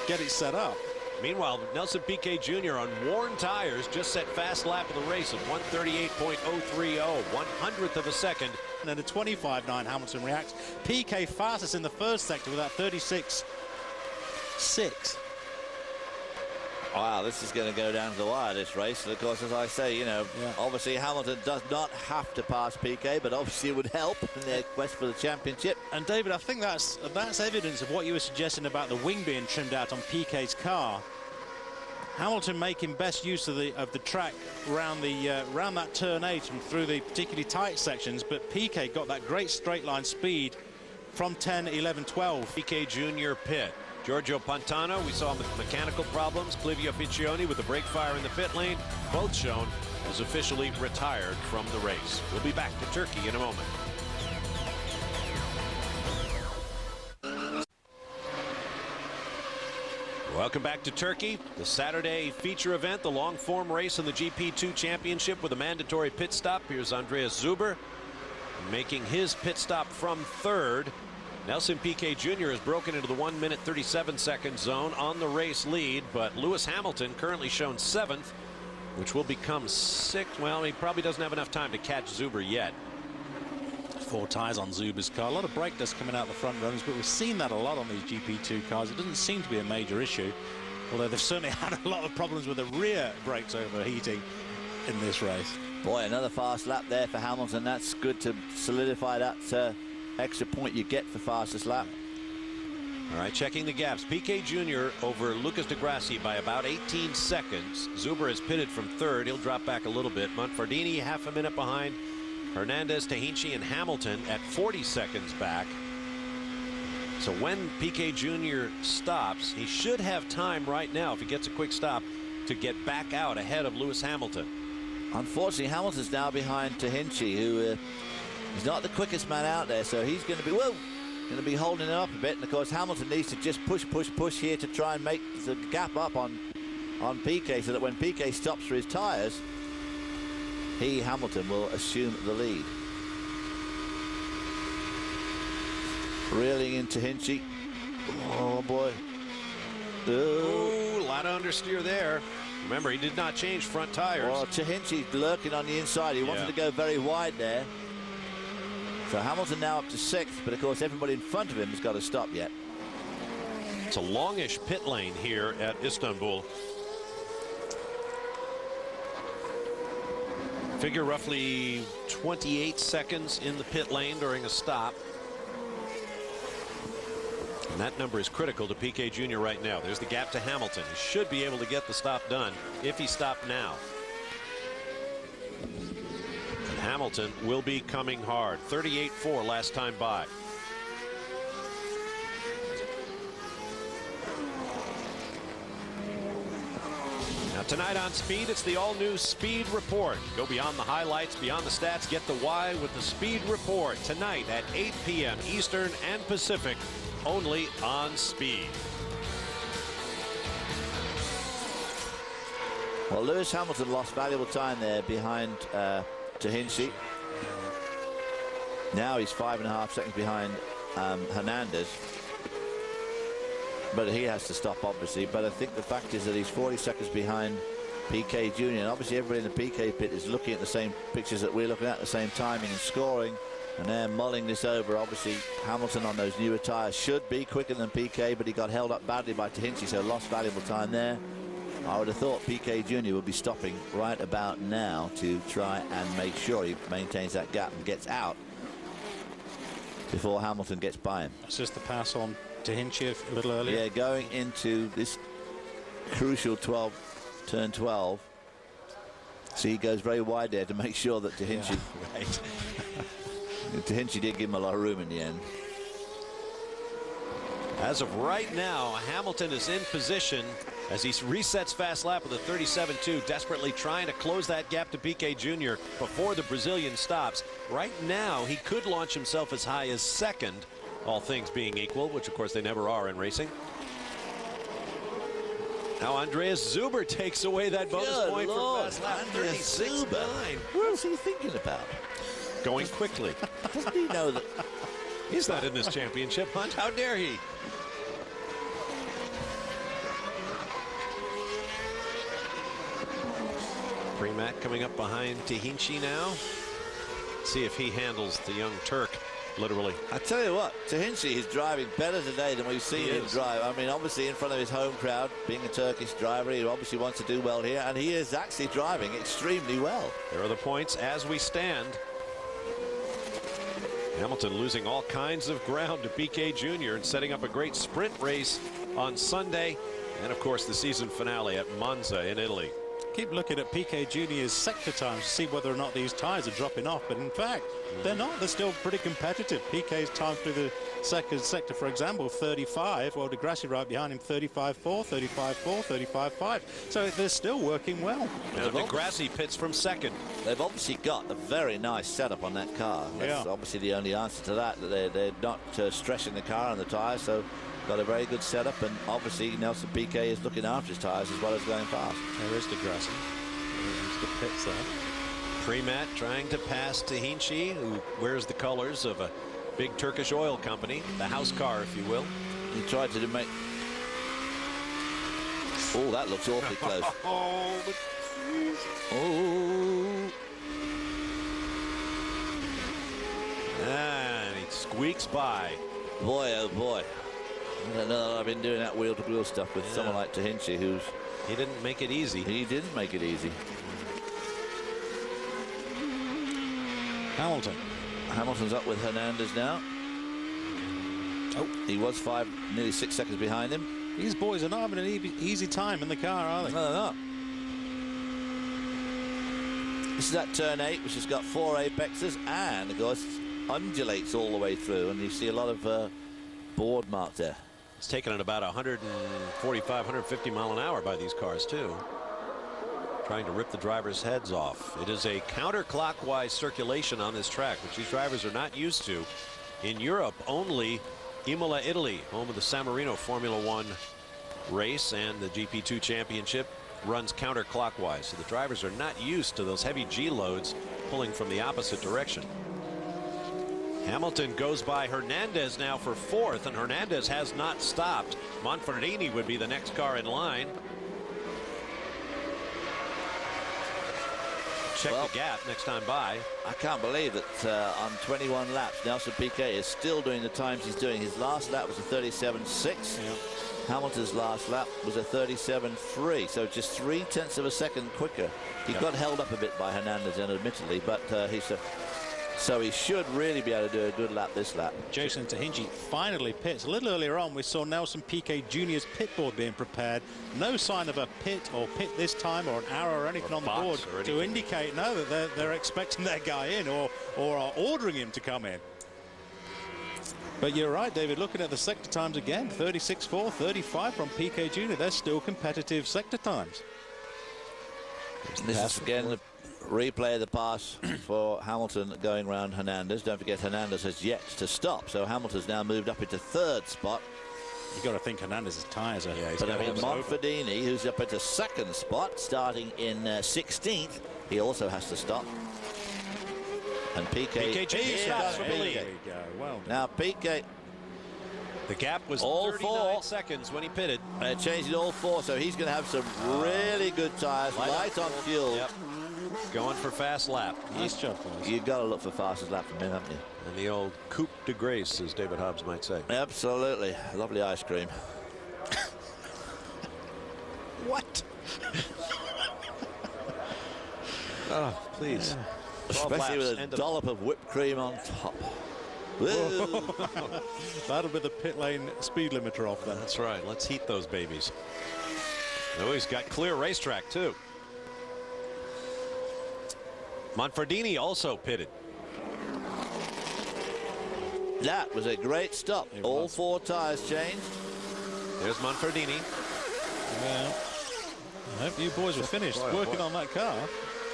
[SPEAKER 6] get it set up.
[SPEAKER 1] Meanwhile, Nelson Piquet Jr. on worn tires just set fast lap of the race of 138.030, 100th of a second.
[SPEAKER 6] And then a 25.9 Hamilton reacts. Piquet fastest in the first sector with that 36.6.
[SPEAKER 5] Wow, this is going to go down to the wire, this race. And of course, as I say, obviously Hamilton does not have to pass Piquet, but obviously it would help in their quest for the championship.
[SPEAKER 6] And David, I think that's evidence of what you were suggesting about the wing being trimmed out on Piquet's car. Hamilton making best use of the track around that turn 8 and through the particularly tight sections, but Piquet got that great straight line speed from 10, 11, 12.
[SPEAKER 1] Piquet Jr. pit. Giorgio Pantano, we saw mechanical problems. Clivio Piccioni with the brake fire in the pit lane, both shown as officially retired from the race. We'll be back to Turkey in a moment. Welcome back to Turkey, the Saturday feature event, the long form race in the GP2 championship with a mandatory pit stop. Here's Andreas Zuber making his pit stop from 3rd. Nelson Piquet Jr. has broken into the 1 minute 37 second zone on the race lead, but Lewis Hamilton currently shown 7th, which will become 6th. Well, he probably doesn't have enough time to catch Zuber yet.
[SPEAKER 6] 4 tires on Zuber's car. A lot of brake dust coming out the front runners, but we've seen that a lot on these GP2 cars. It doesn't seem to be a major issue, although they've certainly had a lot of problems with the rear brakes overheating. in this race.
[SPEAKER 5] Boy, another fast lap there for Hamilton. That's good to solidify that extra point you get for fastest lap.
[SPEAKER 1] All right, checking the gaps. Piquet Jr. over Lucas de Grassi by about 18 seconds. Zuber is pitted from third. He'll drop back a little bit. Monfardini half a minute behind. Hernandez, Tahinci, and Hamilton at 40 seconds back. So when Piquet Jr. stops, he should have time right now, if he gets a quick stop, to get back out ahead of Lewis Hamilton.
[SPEAKER 5] Unfortunately, Hamilton's now behind Tahinci, who is not the quickest man out there, so he's going to be holding it up a bit. And of course, Hamilton needs to just push here to try and make the gap up on Piquet, so that when Piquet stops for his tires, Hamilton will assume the lead. Reeling in Tahinci. Oh boy.
[SPEAKER 1] Ooh, a lot of understeer there. Remember, he did not change front tires.
[SPEAKER 5] Well, Tahinci lurking on the inside. He wanted to go very wide there. So Hamilton now up to 6th, but of course everybody in front of him has got to stop yet.
[SPEAKER 1] It's a longish pit lane here at Istanbul. Figure roughly 28 seconds in the pit lane during a stop. And that number is critical to Piquet Jr. right now. There's the gap to Hamilton. He should be able to get the stop done if he stopped now. And Hamilton will be coming hard. 38.4 last time by. Now tonight on Speed, it's the all-new Speed Report. Go beyond the highlights, beyond the stats, get the why with the Speed Report. Tonight at 8 p.m. Eastern and Pacific, only on Speed.
[SPEAKER 5] Well, Lewis Hamilton lost valuable time there behind Tahinci. Now he's 5.5 seconds behind Hernandez. But he has to stop, obviously. But I think the fact is that he's 40 seconds behind Piquet Jr. And obviously everybody in the Piquet pit is looking at the same pictures that we're looking at, the same timing and scoring. And they're mulling this over. Obviously, Hamilton on those newer tires should be quicker than Piquet, but he got held up badly by Tahinci, so lost valuable time there. I would have thought Piquet Jr. would be stopping right about now to try and make sure he maintains that gap and gets out before Hamilton gets by him.
[SPEAKER 6] That's just the pass on Tahinci a little earlier.
[SPEAKER 5] Yeah, going into this crucial turn 12. See, he goes very wide there to make sure that Tahinci...
[SPEAKER 6] Yeah, right.
[SPEAKER 5] Tahinci did give him a lot of room in the end.
[SPEAKER 1] As of right now, Hamilton is in position as he resets fast lap with a 37.2, desperately trying to close that gap to Piquet Jr. before the Brazilian stops. Right now, he could launch himself as high as second, all things being equal, which of course they never are in racing. Now Andreas Zuber takes away that bonus point for fast lap 36.9.
[SPEAKER 5] What's he thinking about?
[SPEAKER 1] Going quickly.
[SPEAKER 5] Doesn't he know that
[SPEAKER 1] he's not in this championship hunt? How dare he? Prematt coming up behind Tahinci now. See if he handles the young Turk, literally.
[SPEAKER 5] I tell you what, Tahinci is driving better today than we've seen him drive. I mean, obviously in front of his home crowd, being a Turkish driver, he obviously wants to do well here, and he is actually driving extremely well.
[SPEAKER 1] There are the points as we stand. Hamilton losing all kinds of ground to Piquet Jr. and setting up a great sprint race on Sunday. And of course the season finale at Monza in Italy.
[SPEAKER 6] Keep looking at Piquet Jr.'s sector times to see whether or not these tires are dropping off, but in fact they're not. They're still pretty competitive. Piquet's time through the second sector, for example, 35, while de Grassi right behind him 35.4, 35.4, 35.5. So they're still working well.
[SPEAKER 1] Now de Grassi pits from second.
[SPEAKER 5] They've obviously got a very nice setup on that car. That's obviously the only answer to that they're not stressing the car and the tires, so got a very good setup, and obviously Nelson Piquet is looking after his tires as well as going fast.
[SPEAKER 6] There is de Grassi. There's the pits there.
[SPEAKER 1] Prematt trying to pass Tahinci, who wears the colors of a big Turkish oil company, the house car, if you will.
[SPEAKER 5] He tried to make... Oh, that looks awfully close. Oh.
[SPEAKER 1] And he squeaks by.
[SPEAKER 5] Boy, oh boy. I don't know, I've been doing that wheel-to-wheel stuff with someone like Tahinci, who's...
[SPEAKER 1] He didn't make it easy.
[SPEAKER 5] He didn't make it easy. Hamilton's up with Hernandez now. Oh, he was nearly 6 seconds behind him.
[SPEAKER 6] These boys are not having an easy time in the car, are they?
[SPEAKER 5] No, they're not. This is that turn 8, which has got 4 apexes and, of course, undulates all the way through, and you see a lot of board mark there.
[SPEAKER 1] It's taken at about 145, 150 mile an hour by these cars, too. Trying to rip the drivers' heads off. It is a counterclockwise circulation on this track, which these drivers are not used to. In Europe, only Imola, Italy, home of the San Marino Formula One race and the GP2 championship, runs counterclockwise. So the drivers are not used to those heavy G loads pulling from the opposite direction. Hamilton goes by Hernandez now for 4th, and Hernandez has not stopped. Manfredini would be the next car in line. Check the gap next time by.
[SPEAKER 5] I can't believe that on 21 laps, Nelson Piquet is still doing the times he's doing. His last lap was a 37.6.
[SPEAKER 6] Yep.
[SPEAKER 5] Hamilton's last lap was a 37.3, so just 0.3 of a second quicker. He got held up a bit by Hernandez, admittedly, but so he should really be able to do a good lap this lap.
[SPEAKER 6] Jason Tahinji finally pits. A little earlier on, we saw Nelson Piquet Jr.'s pit board being prepared. No sign of a pit this time, or an arrow or anything on the board to indicate that they're expecting their guy in or are ordering him to come in. But you're right, David, looking at the sector times again, 36.4, 35 from Piquet Jr. They're still competitive sector times.
[SPEAKER 5] This is again the replay of the pass for Hamilton going round Hernandez. Don't forget, Hernandez has yet to stop, so Hamilton's now moved up into 3rd spot.
[SPEAKER 6] You got to think Hernandez's tyres are.
[SPEAKER 5] But I mean, Manfredini, who's up into 2nd spot, starting in 16th, he also has to stop. And Piquet
[SPEAKER 1] stops for the lead.
[SPEAKER 6] There you go. Well done.
[SPEAKER 5] Now Piquet.
[SPEAKER 1] The gap was
[SPEAKER 5] all
[SPEAKER 1] 39 seconds when he pitted.
[SPEAKER 5] It changed it all 4, so he's going to have some really good tyres, light on fuel.
[SPEAKER 1] Yep. Going for fast lap.
[SPEAKER 6] Nice job, boys.
[SPEAKER 5] You've got to look for fastest lap from him, haven't you?
[SPEAKER 1] And the old coupe de grace, as David Hobbs might say.
[SPEAKER 5] Absolutely. Lovely ice cream.
[SPEAKER 6] What?
[SPEAKER 1] Oh, please.
[SPEAKER 5] Especially with a dollop of whipped cream on top.
[SPEAKER 6] That'll be the pit lane speed limiter off then.
[SPEAKER 1] That's right. Let's heat those babies. Oh, he's got clear racetrack, too. Manfredini also pitted.
[SPEAKER 5] That was a great stop. All 4 tires changed.
[SPEAKER 1] There's Manfredini.
[SPEAKER 6] Well, I hope you boys were finished working on that car.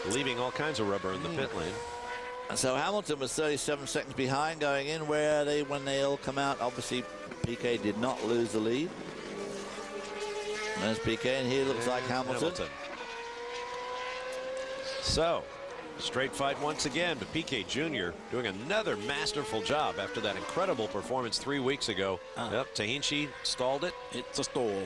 [SPEAKER 1] Leaving all kinds of rubber in the pit lane.
[SPEAKER 5] And so Hamilton was 37 seconds behind going in. When they all come out, obviously Piquet did not lose the lead. There's Piquet, and here looks like Hamilton.
[SPEAKER 1] So, straight fight once again, but Piquet Jr. doing another masterful job after that incredible performance 3 weeks ago. Yep, Tahinji stalled it.
[SPEAKER 6] It's a stall.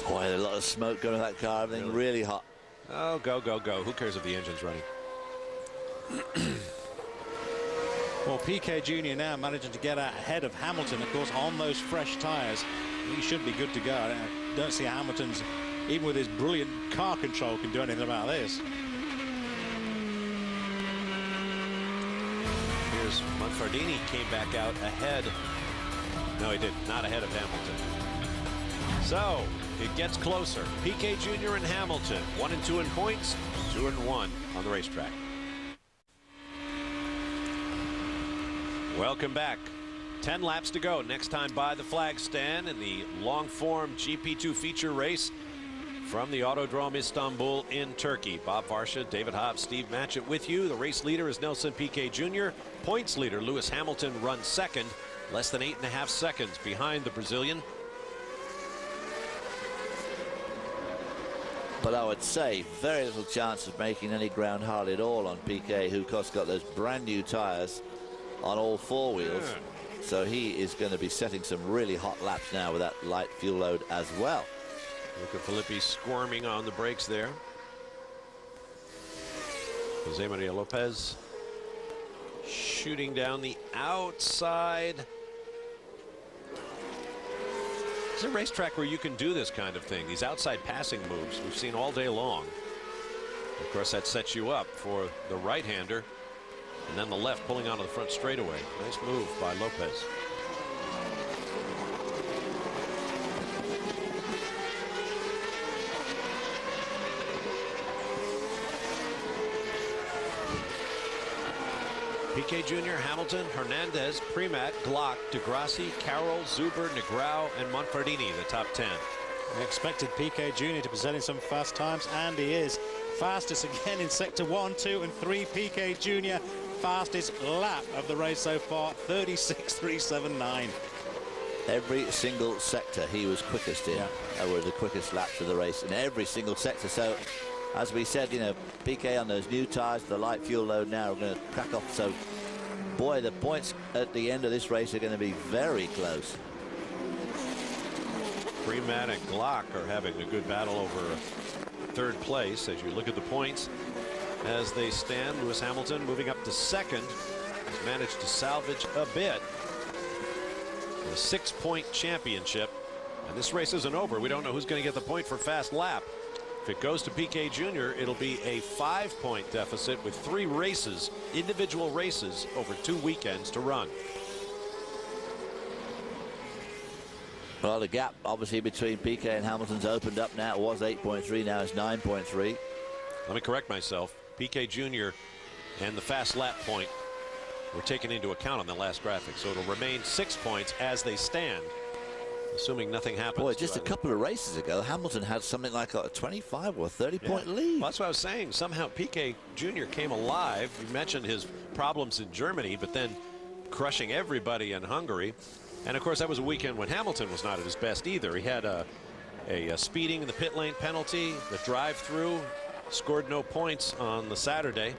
[SPEAKER 5] Boy, a lot of smoke going in that car. Everything really hot.
[SPEAKER 1] Oh, go, go, go. Who cares if the engine's running?
[SPEAKER 6] Well, Piquet Jr. now managing to get out ahead of Hamilton, of course, on those fresh tyres. He should be good to go. I don't see Hamilton's, even with his brilliant car control, can do anything about this.
[SPEAKER 1] Here's Manfredini, came back out ahead. No, he did not ahead of Hamilton. So it gets closer. Piquet Jr. and Hamilton, 1 and 2 in points, 2 and 1 on the racetrack. Welcome back. 10 laps to go. Next time by the flag stand in the long-form GP2 feature race from the Autodrome Istanbul in Turkey. Bob Varsha, David Hobbs, Steve Matchett with you. The race leader is Nelson Piquet Jr. Points leader Lewis Hamilton runs second, less than 8.5 seconds behind the Brazilian.
[SPEAKER 5] But I would say very little chance of making any ground hardly at all on Piquet, who of course got those brand new tyres on all 4 wheels. Yeah. So he is going to be setting some really hot laps now with that light fuel load as well.
[SPEAKER 1] Look at Filippi squirming on the brakes there. Jose Maria Lopez shooting down the outside. It's a racetrack where you can do this kind of thing, these outside passing moves we've seen all day long. Of course, that sets you up for the right-hander, and then the left pulling onto the front straightaway. Nice move by Lopez. Piquet Jr., Hamilton, Hernandez, Primat, Glock, DeGrassi, Carroll, Zuber, Negrão, and Monfardini, the top 10.
[SPEAKER 6] We expected Piquet Jr. to present in some fast times, and he is. Fastest again in sector 1, 2, and 3. Piquet Jr. fastest lap of the race so far, 36.379.
[SPEAKER 5] Every single sector he was quickest in. Were the quickest laps of the race in every single sector. So, as we said, you know, Piquet on those new tyres, the light fuel load now are going to crack off. So, boy, the points at the end of this race are going to be very close.
[SPEAKER 1] Primat and Glock are having a good battle over third place. As you look at the points as they stand, Lewis Hamilton moving up to second, has managed to salvage a bit. A 6-point championship, and this race isn't over. We don't know who's going to get the point for fast lap. If it goes to Piquet Jr., it'll be a 5-point deficit with 3 races, individual races, over 2 weekends to run.
[SPEAKER 5] Well, the gap obviously between Piquet and Hamilton's opened up now. It was 8.3, now it's 9.3.
[SPEAKER 1] Let me correct myself. Piquet Jr. and the fast lap point were taken into account on the last graphic, so it'll remain 6 points as they stand, assuming nothing happens.
[SPEAKER 5] Boy, just a couple of races ago, Hamilton had something like a 25 or 30-point lead.
[SPEAKER 1] Well, that's what I was saying. Somehow Piquet Jr. came alive. You mentioned his problems in Germany, but then crushing everybody in Hungary. And, of course, that was a weekend when Hamilton was not at his best either. He had a speeding in the pit lane penalty, the drive-through, scored no points on the Saturday.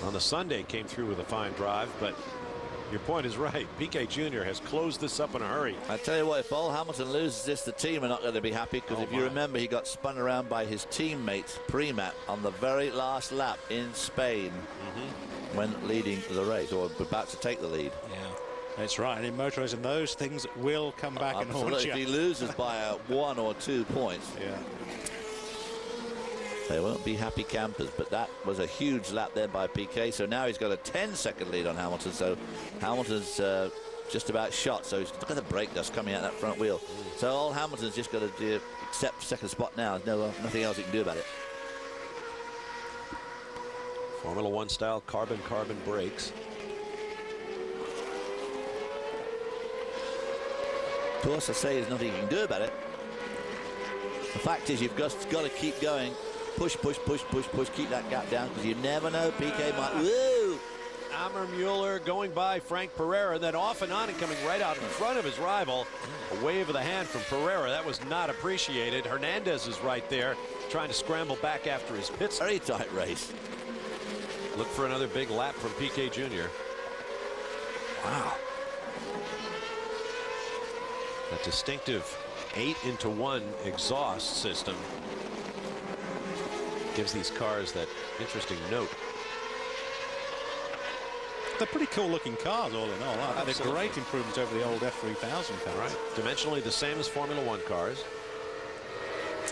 [SPEAKER 1] On the Sunday, came through with a fine drive, but your point is right. Piquet Jr. has closed this up in a hurry.
[SPEAKER 5] I tell you what, if old Hamilton loses this, the team are not going to be happy, because if you remember, he got spun around by his teammate Primat on the very last lap in Spain when leading the race, or about to take the lead.
[SPEAKER 6] Yeah, that's right. And in motor racing, those things will come back and haunt you.
[SPEAKER 5] If he loses by 1 or 2 points, they won't be happy campers. But that was a huge lap there by Piquet. So now he's got a 10-second lead on Hamilton. So Hamilton's just about shot. So he's look at the brake dust coming out that front wheel. So old Hamilton's just got to accept second spot now. There's nothing else he can do about it.
[SPEAKER 1] Formula One style carbon brakes.
[SPEAKER 5] Of course, I say there's nothing you can do about it. The fact is, you've just got to keep going. Push, push, push, push, push. Keep that gap down, because you never know. Piquet might. Woo!
[SPEAKER 1] Amr Mueller going by Frank Pereira, then off and on and coming right out in front of his rival. A wave of the hand from Pereira. That was not appreciated. Hernandez is right there, trying to scramble back after his pits.
[SPEAKER 5] Very tight race.
[SPEAKER 1] Look for another big lap from Piquet Jr.
[SPEAKER 5] Wow.
[SPEAKER 1] That distinctive 8-into-1 exhaust system gives these cars that interesting note.
[SPEAKER 6] They're pretty cool looking cars all in all, aren't they? They're great improvements over the old F3000 cars.
[SPEAKER 1] Right. Dimensionally the same as Formula One cars.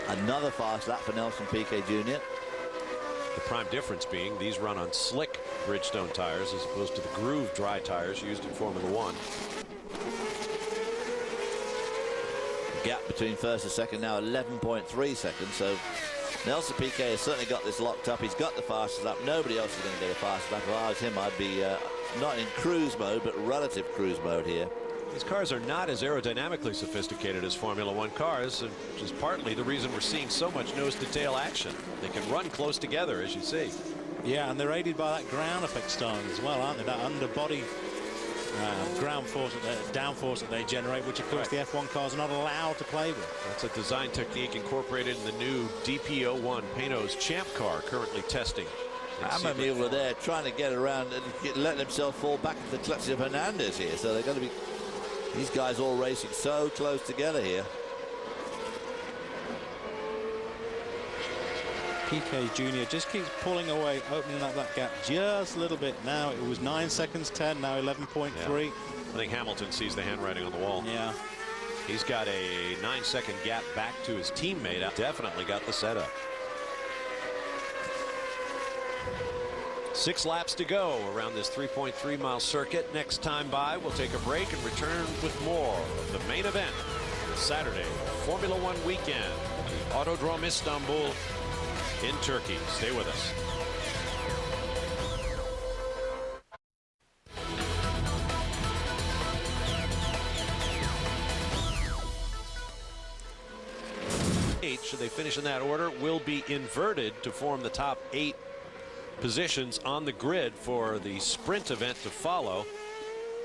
[SPEAKER 5] Another fast lap for Nelson Piquet Jr.
[SPEAKER 1] The prime difference being these run on slick Bridgestone tires as opposed to the groove dry tires used in Formula One.
[SPEAKER 5] Gap between first and second now 11.3 seconds. So Nelson Piquet has certainly got this locked up. He's got the fastest lap. Nobody else is going to get a fastest lap. If I was him, I'd be not in cruise mode, but relative cruise mode here.
[SPEAKER 1] These cars are not as aerodynamically sophisticated as Formula One cars, which is partly the reason we're seeing so much nose-to-tail action. They can run close together, as you see.
[SPEAKER 6] Yeah, and they're aided by that ground effect styling as well, aren't they? That underbody ground force, downforce that they generate, which of course the F1 cars are not allowed to play with.
[SPEAKER 1] That's a design technique incorporated in the new DP01 Pano's Champ car currently testing.
[SPEAKER 5] Amr Mueller there trying to get around and letting himself fall back into the clutches of Hernandez here. So they're going to be, these guys all racing so close together here.
[SPEAKER 6] Piquet Jr. just keeps pulling away, opening up that gap just a little bit. Now it was 9 seconds 10, now 11.3.
[SPEAKER 1] Yeah. I think Hamilton sees the handwriting on the wall.
[SPEAKER 6] Yeah.
[SPEAKER 1] He's got a 9-second gap back to his teammate. Definitely got the setup. 6 laps to go around this 3.3-mile circuit. Next time by, we'll take a break and return with more of the main event. Saturday, Formula One weekend, the Autodrome Istanbul in Turkey. Stay with us. Should they finish in that order, will be inverted to form the top 8 positions on the grid for the sprint event to follow,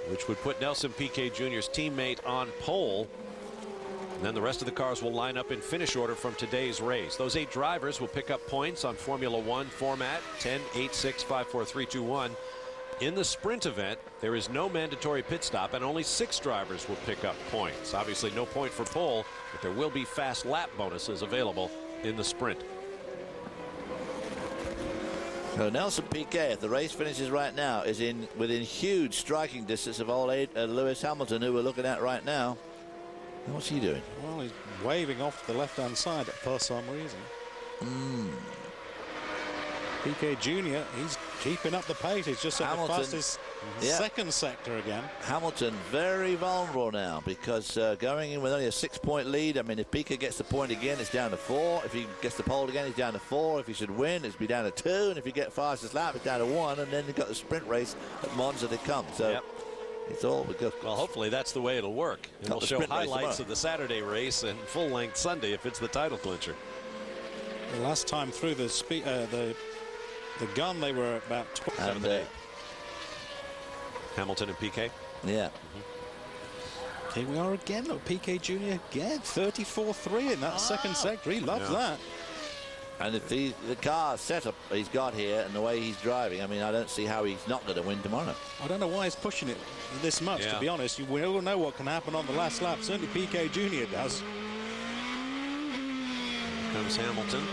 [SPEAKER 1] which would put Nelson Piquet Jr.'s teammate on pole. And then the rest of the cars will line up in finish order from today's race. Those 8 drivers will pick up points on Formula One format, 10, 8, 6, 5, 4, 3, 2, 1. In the sprint event, there is no mandatory pit stop, and only 6 drivers will pick up points. Obviously, no point for pole, but there will be fast lap bonuses available in the sprint.
[SPEAKER 5] So Nelson Piquet, if the race finishes right now, is within huge striking distance of old Lewis Hamilton, who we're looking at right now. And what's he doing?
[SPEAKER 6] Well, he's waving off to the left-hand side for some reason. Piquet Jr., he's keeping up the pace. He's just at the fastest second sector again.
[SPEAKER 5] Hamilton very vulnerable now, because going in with only a 6-point lead. I mean, if Piquet gets the point again, it's down to 4. If he gets the pole again, he's down to 4. If he should win, it's be down to 2. And if you get fastest lap, it's down to 1. And then you've got the sprint race at Monza to come. So it's all because.
[SPEAKER 1] Well, hopefully that's the way it'll work. And we'll show highlights of the Saturday race and full-length Sunday if it's the title clincher.
[SPEAKER 6] The last time through the gun, they were about 12.
[SPEAKER 1] Hamilton and Piquet.
[SPEAKER 5] Yeah.
[SPEAKER 6] Here we are again. Look, Piquet Jr. again, 34-3 in that second sector. He loves that.
[SPEAKER 5] And if the car setup he's got here and the way he's driving, I mean, I don't see how he's not going to win tomorrow.
[SPEAKER 6] I don't know why he's pushing it this much, to be honest. We all know what can happen on the last lap. Certainly Piquet Jr. does.
[SPEAKER 1] Here comes Hamilton.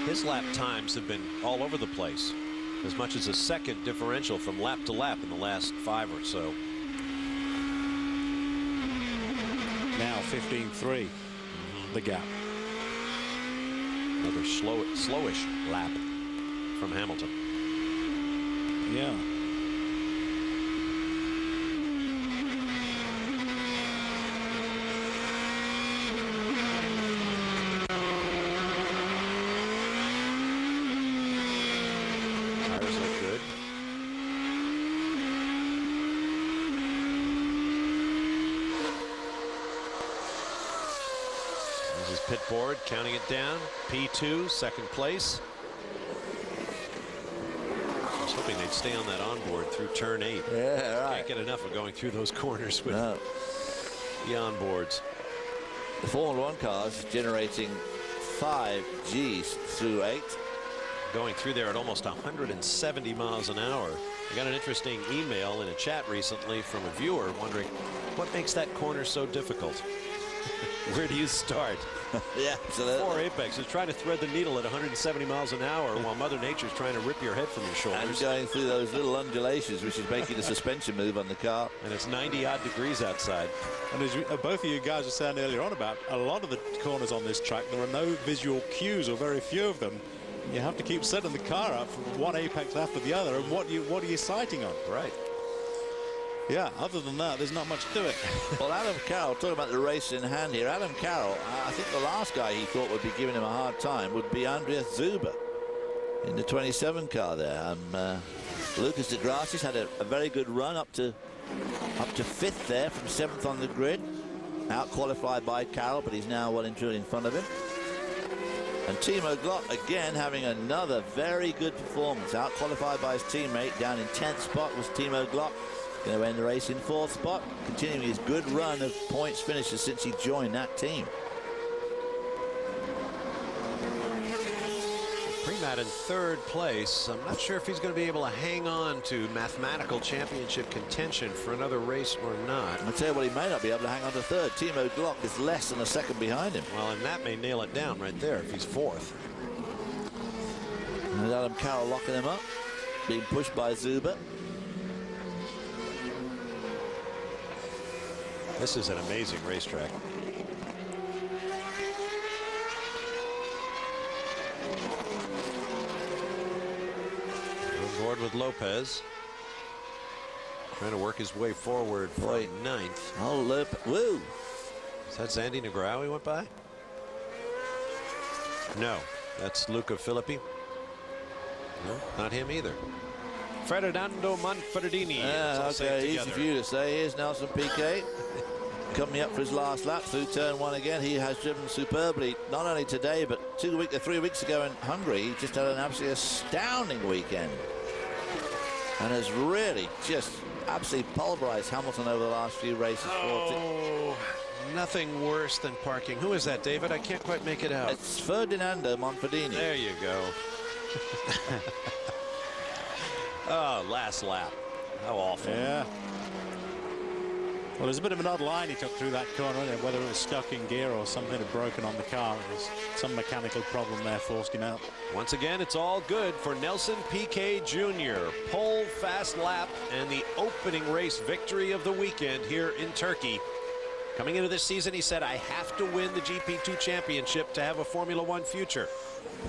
[SPEAKER 1] His lap times have been all over the place, as much as a second differential from lap to lap in the last 5 or so.
[SPEAKER 6] Now 15-3, the gap.
[SPEAKER 1] Another slowish lap from Hamilton.
[SPEAKER 6] Yeah.
[SPEAKER 1] Pit board counting it down. P2, second place. I was hoping they'd stay on that onboard through turn 8.
[SPEAKER 5] Yeah, right.
[SPEAKER 1] Can't get enough of going through those corners with the onboards.
[SPEAKER 5] The Formula One cars generating 5 Gs through 8.
[SPEAKER 1] Going through there at almost 170 miles an hour. I got an interesting email in a chat recently from a viewer wondering what makes that corner so difficult. Where do you start?
[SPEAKER 5] Yeah, absolutely.
[SPEAKER 1] 4 apexes trying to thread the needle at 170 miles an hour while Mother Nature's trying to rip your head from your shoulders.
[SPEAKER 5] And going through those little undulations, which is making the suspension move on the car.
[SPEAKER 1] And it's 90-odd degrees outside.
[SPEAKER 6] And as both of you guys were saying earlier on about a lot of the corners on this track, there are no visual cues, or very few of them. You have to keep setting the car up from one apex after the other, and what are you sighting on?
[SPEAKER 1] Right.
[SPEAKER 6] Yeah, other than that, there's not much to it.
[SPEAKER 5] Well, Adam Carroll, talking about the race in hand here, Adam Carroll, I think the last guy he thought would be giving him a hard time would be Andreas Zuber in the 27 car there. Lucas de Grasse's had a very good run up to 5th there from 7th on the grid. Out qualified by Carroll, but he's now well and truly in front of him. And Timo Glock again having another very good performance. Out qualified by his teammate. Down in 10th spot was Timo Glock. Going to end the race in 4th spot, continuing his good run of points finishes since he joined that team.
[SPEAKER 1] Premat in 3rd place. I'm not sure if he's going to be able to hang on to mathematical championship contention for another race or not.
[SPEAKER 5] I'll tell you what, he may not be able to hang on to 3rd. Timo Glock is less than a second behind him.
[SPEAKER 1] Well, and that may nail it down right there if he's 4th.
[SPEAKER 5] And Adam Carroll locking him up, being pushed by Zuber.
[SPEAKER 1] This is an amazing racetrack. board with Lopez. Trying to work his way forward for ninth.
[SPEAKER 5] Oh, Lopez. Woo!
[SPEAKER 1] Is that Sandy Negrao he went by? No, that's Luca Filippi. No, not him either. Ferdinando Manfredini.
[SPEAKER 5] Okay, easy for you to say. Here's Nelson Piquet coming up for his last lap through turn one again. He has driven superbly, not only today, but 3 weeks ago in Hungary. He just had an absolutely astounding weekend and has really just absolutely pulverized Hamilton over the last few races.
[SPEAKER 1] Oh, nothing worse than parking. Who is that, David? I can't quite make it out.
[SPEAKER 5] It's Ferdinando Manfredini.
[SPEAKER 1] There you go. Oh, last lap. How awful.
[SPEAKER 6] Yeah. Well, there's a bit of an odd line he took through that corner, whether it was stuck in gear or something had broken on the car. It was some mechanical problem there forced him out.
[SPEAKER 1] Once again, it's all good for Nelson Piquet Jr. Pole, fast lap, and the opening race victory of the weekend here in Turkey. Coming into this season, he said, I have to win the GP2 championship to have a Formula One future.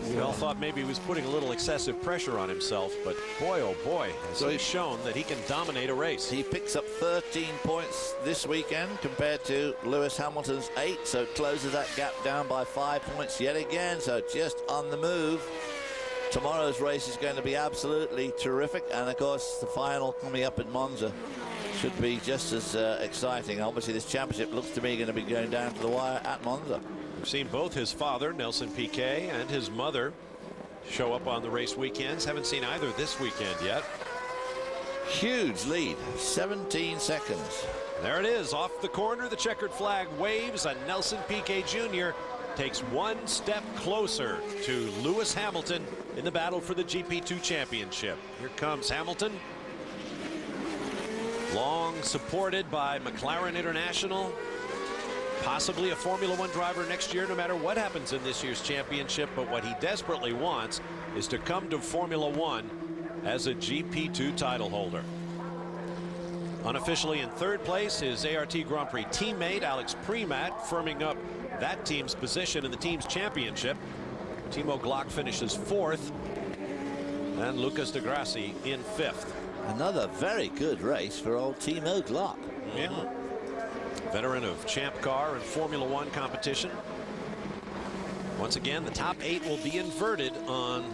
[SPEAKER 1] We all thought maybe he was putting a little excessive pressure on himself, but boy, oh boy, has he shown that he can dominate a race.
[SPEAKER 5] He picks up 13 points this weekend compared to Lewis Hamilton's 8, so it closes that gap down by 5 points yet again, so just on the move. Tomorrow's race is going to be absolutely terrific, and of course the final coming up in Monza should be just as exciting. Obviously this championship looks to me going to be going down to the wire at Monza.
[SPEAKER 1] We've seen both his father, Nelson Piquet, and his mother show up on the race weekends. Haven't seen either this weekend yet.
[SPEAKER 5] Huge lead, 17 seconds.
[SPEAKER 1] There it is, off the corner. The checkered flag waves, and Nelson Piquet Jr. takes one step closer to Lewis Hamilton in the battle for the GP2 championship. Here comes Hamilton. Long supported by McLaren International. Possibly a Formula One driver next year, no matter what happens in this year's championship. But what he desperately wants is to come to Formula One as a GP2 title holder. Unofficially in third place, his ART Grand Prix teammate Alex Premat, firming up that team's position in the team's championship. Timo Glock finishes fourth, and Lucas de Grassi in fifth.
[SPEAKER 5] Another very good race for old Timo Glock.
[SPEAKER 1] Yeah. Veteran of Champ Car and Formula One competition. Once again, the top 8 will be inverted on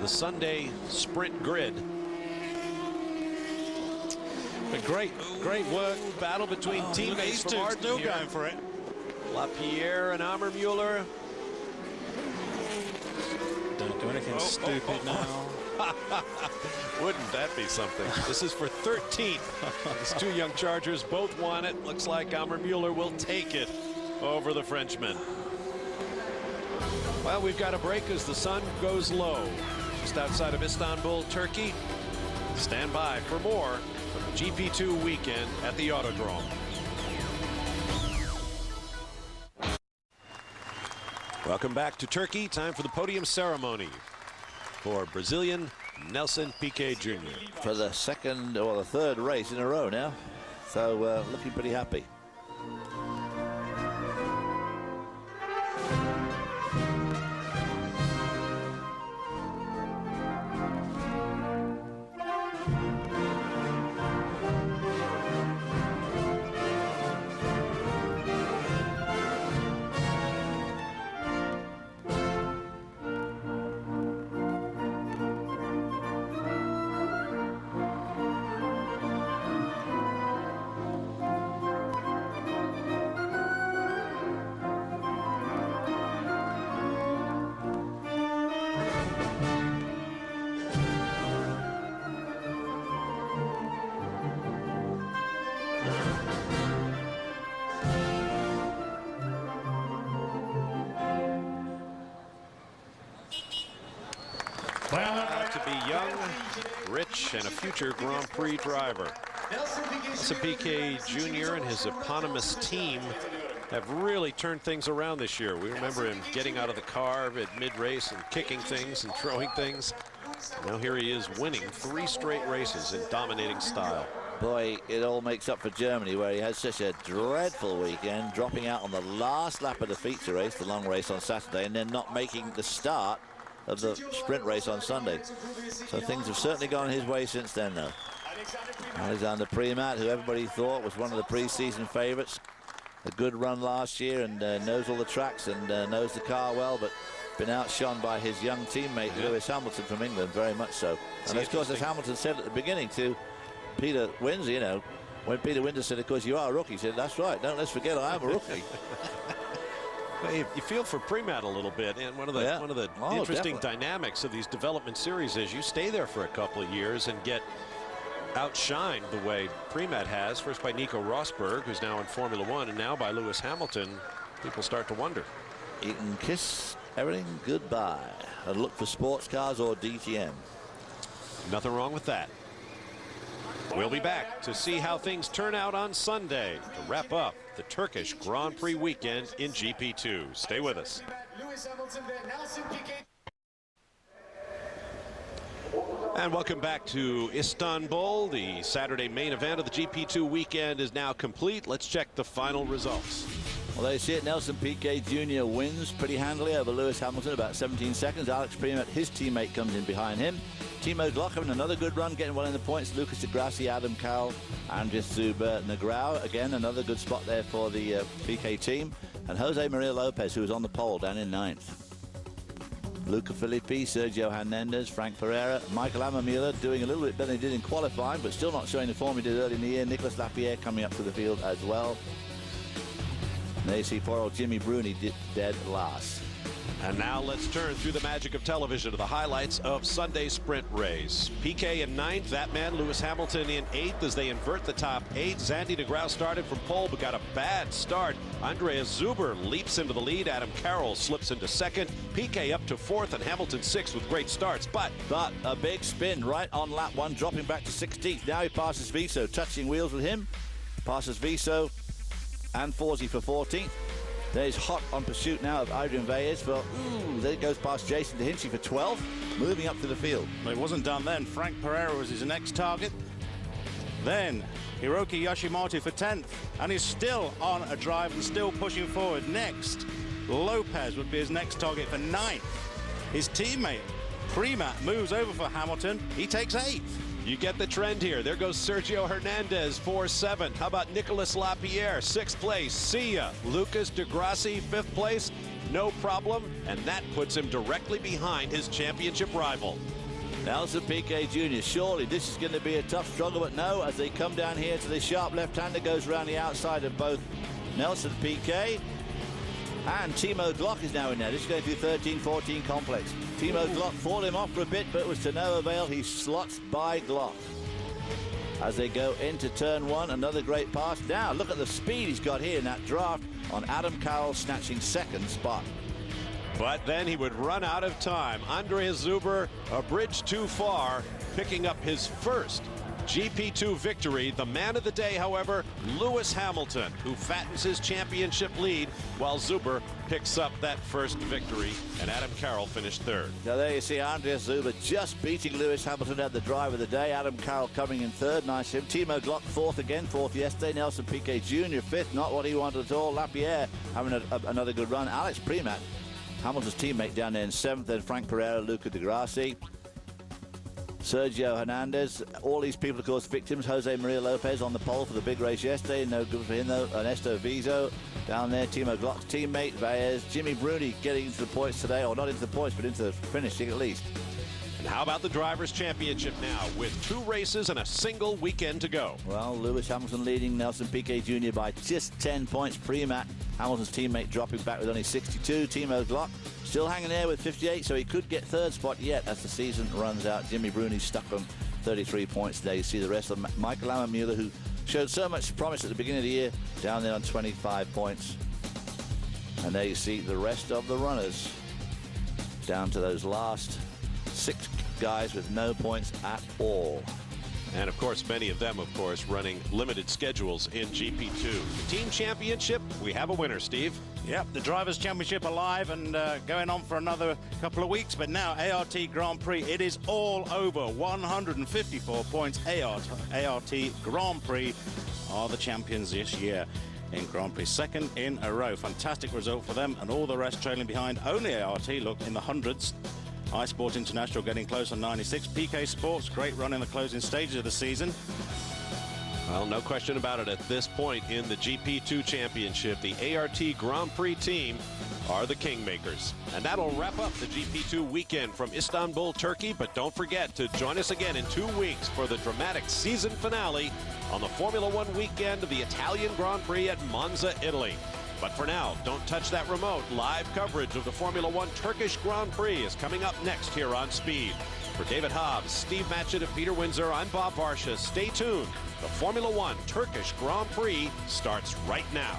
[SPEAKER 1] the Sunday sprint grid.
[SPEAKER 6] But great work.
[SPEAKER 1] Battle between teammates from Arden
[SPEAKER 6] still
[SPEAKER 1] here.
[SPEAKER 6] going for it.
[SPEAKER 1] LaPierre and Ammermuller.
[SPEAKER 6] Don't do anything stupid now.
[SPEAKER 1] Wouldn't that be something? This is for 13th. These two young Chargers both won it. Looks like Ammermuller will take it over the Frenchman. Well, we've got a break as the sun goes low. Just outside of Istanbul, Turkey. Stand by for more from the GP2 weekend at the Autodrome. Welcome back to Turkey. Time for the podium ceremony for Brazilian Nelson Piquet Jr.
[SPEAKER 5] For the second or the third race in a row now. So looking pretty happy.
[SPEAKER 1] To be young, rich, and a future Grand Prix driver. Nelson Piquet Jr. and his eponymous team have really turned things around this year. We remember him getting out of the car at mid-race and kicking things and throwing things. Now here he is winning 3 straight races in dominating style.
[SPEAKER 5] Boy, it all makes up for Germany, where he had such a dreadful weekend, dropping out on the last lap of the feature race, the long race on Saturday, and then not making the start of the sprint race on Sunday. So things have certainly gone his way since then, though. Alexander Primat, who everybody thought was one of the pre-season favorites, a good run last year and knows all the tracks and knows the car well, but been outshone by his young teammate Lewis Hamilton from England, very much so. And of course, as Hamilton said at the beginning to Peter Windsor, you know, when Peter Windsor said, of course, you are a rookie, he said, that's right, don't let's forget I am a rookie.
[SPEAKER 1] Well, you feel for Primat a little bit, and one of the interesting dynamics of these development series is you stay there for a couple of years and get outshined the way Primat has, first by Nico Rosberg, who's now in Formula One, and now by Lewis Hamilton. People start to wonder.
[SPEAKER 5] You can kiss everything goodbye and look for sports cars or DTM.
[SPEAKER 1] Nothing wrong with that. We'll be back to see how things turn out on Sunday to wrap up the Turkish Grand Prix weekend in GP2. Stay with us. And welcome back to Istanbul. The Saturday main event of the GP2 weekend is now complete. Let's check the final results.
[SPEAKER 5] Well, there you see it. Nelson Piquet Jr. wins pretty handily over Lewis Hamilton, about 17 seconds. Alex Primat, his teammate, comes in behind him. Timo Glock having another good run, getting well in the points. Lucas de Grassi, Adam Carroll, Andres Zuber, Negrão. Again, another good spot there for the Piquet team. And Jose Maria Lopez, who was on the pole, down in 9th. Luca Filippi, Sergio Hernandez, Frank Pereira, Michael Amamila doing a little bit better than he did in qualifying, but still not showing the form he did early in the year. Nicolas Lapierre coming up to the field as well. And there you see poor old Jimmy Bruni dead last.
[SPEAKER 1] And now let's turn through the magic of television to the highlights of Sunday's sprint race. Piquet in 9th, that man Lewis Hamilton in 8th as they invert the top 8. Zandy Negrão started from pole but got a bad start. Andreas Zuber leaps into the lead. Adam Carroll slips into 2nd. Piquet up to 4th and Hamilton 6th with great starts. But
[SPEAKER 5] a big spin right on lap 1, dropping back to 16th. Now he passes Viso, touching wheels with him. Passes Viso and Forsey for 14th. There's hot on pursuit now of Adrian Veyes for, there it goes past Jason DeHinchy for 12th, moving up to the field.
[SPEAKER 6] Well, it wasn't done then. Frank Pereira was his next target. Then Hiroki Yoshimoto for 10th, and he's still on a drive and still pushing forward. Next, Lopez would be his next target for 9th. His teammate, Primat, moves over for Hamilton. He takes 8th.
[SPEAKER 1] you get the trend here. There goes Sergio Hernandez, 4-7. How about Nicolas Lapierre, 6th place? See ya. Lucas de Grassi, 5th place. No problem. And that puts him directly behind his championship rival.
[SPEAKER 5] Nelson Piquet Jr. Surely this is going to be a tough struggle, but no, as they come down here to the sharp left-hander, goes around the outside of both Nelson Piquet and Timo Glock is now in there. This is going through 13-14 complex. Timo Glock fought him off for a bit, but it was to no avail. He slots by Glock. As they go into turn 1, another great pass. Now, look at the speed he's got here in that draft on Adam Carroll, snatching 2nd spot.
[SPEAKER 1] But then he would run out of time. Andreas Zuber, a bridge too far, picking up his first GP2 victory. The man of the day, however, Lewis Hamilton, who fattens his championship lead, while Zuber picks up that first victory, and Adam Carroll finished 3rd.
[SPEAKER 5] Now there you see Andreas Zuber just beating Lewis Hamilton at the drive of the day. Adam Carroll coming in 3rd, nice him. Timo Glock 4th again, 4th yesterday. Nelson Piquet Jr. 5th, not what he wanted at all. Lapierre having another good run. Alex Primat, Hamilton's teammate, down there in 7th. Then Frank Pereira, Luca de Grassi, Sergio Hernandez, all these people, of course, victims. Jose Maria Lopez on the pole for the big race yesterday. No good for him, though. Ernesto Viso down there. Timo Glock's teammate, Veyes. Jimmy Bruni getting into the points today, or not into the points, but into the finishing at least.
[SPEAKER 1] And how about the Drivers' Championship now, with 2 races and a single weekend to go?
[SPEAKER 5] Well, Lewis Hamilton leading Nelson Piquet Jr. by just 10 points. Primat, Hamilton's teammate, dropping back with only 62. Timo Glock still hanging there with 58, so he could get 3rd spot yet as the season runs out. Jimmy Bruni stuck on 33 points today. You see the rest of them. Michael Amamula, who showed so much promise at the beginning of the year, down there on 25 points. And there you see the rest of the runners down to those last 6 guys with no points at all.
[SPEAKER 1] And of course, many of them, of course, running limited schedules in GP2. The team championship, we have a winner, Steve.
[SPEAKER 6] Yep, the Drivers' Championship alive and going on for another couple of weeks. But now, ART Grand Prix, it is all over. 154 points. ART Grand Prix are the champions this year in Grand Prix. 2nd in a row. Fantastic result for them, and all the rest trailing behind. Only ART, look, in the hundreds iSport International getting close on 96. PK Sports, great run in the closing stages of the season.
[SPEAKER 1] Well, no question about it. At this point in the GP2 Championship, the ART Grand Prix team are the kingmakers. And that'll wrap up the GP2 weekend from Istanbul, Turkey. But don't forget to join us again in 2 weeks for the dramatic season finale on the Formula One weekend of the Italian Grand Prix at Monza, Italy. But for now, don't touch that remote. Live coverage of the Formula One Turkish Grand Prix is coming up next here on Speed. For David Hobbs, Steve Matchett, and Peter Windsor, I'm Bob Varsha. Stay tuned. The Formula One Turkish Grand Prix starts right now.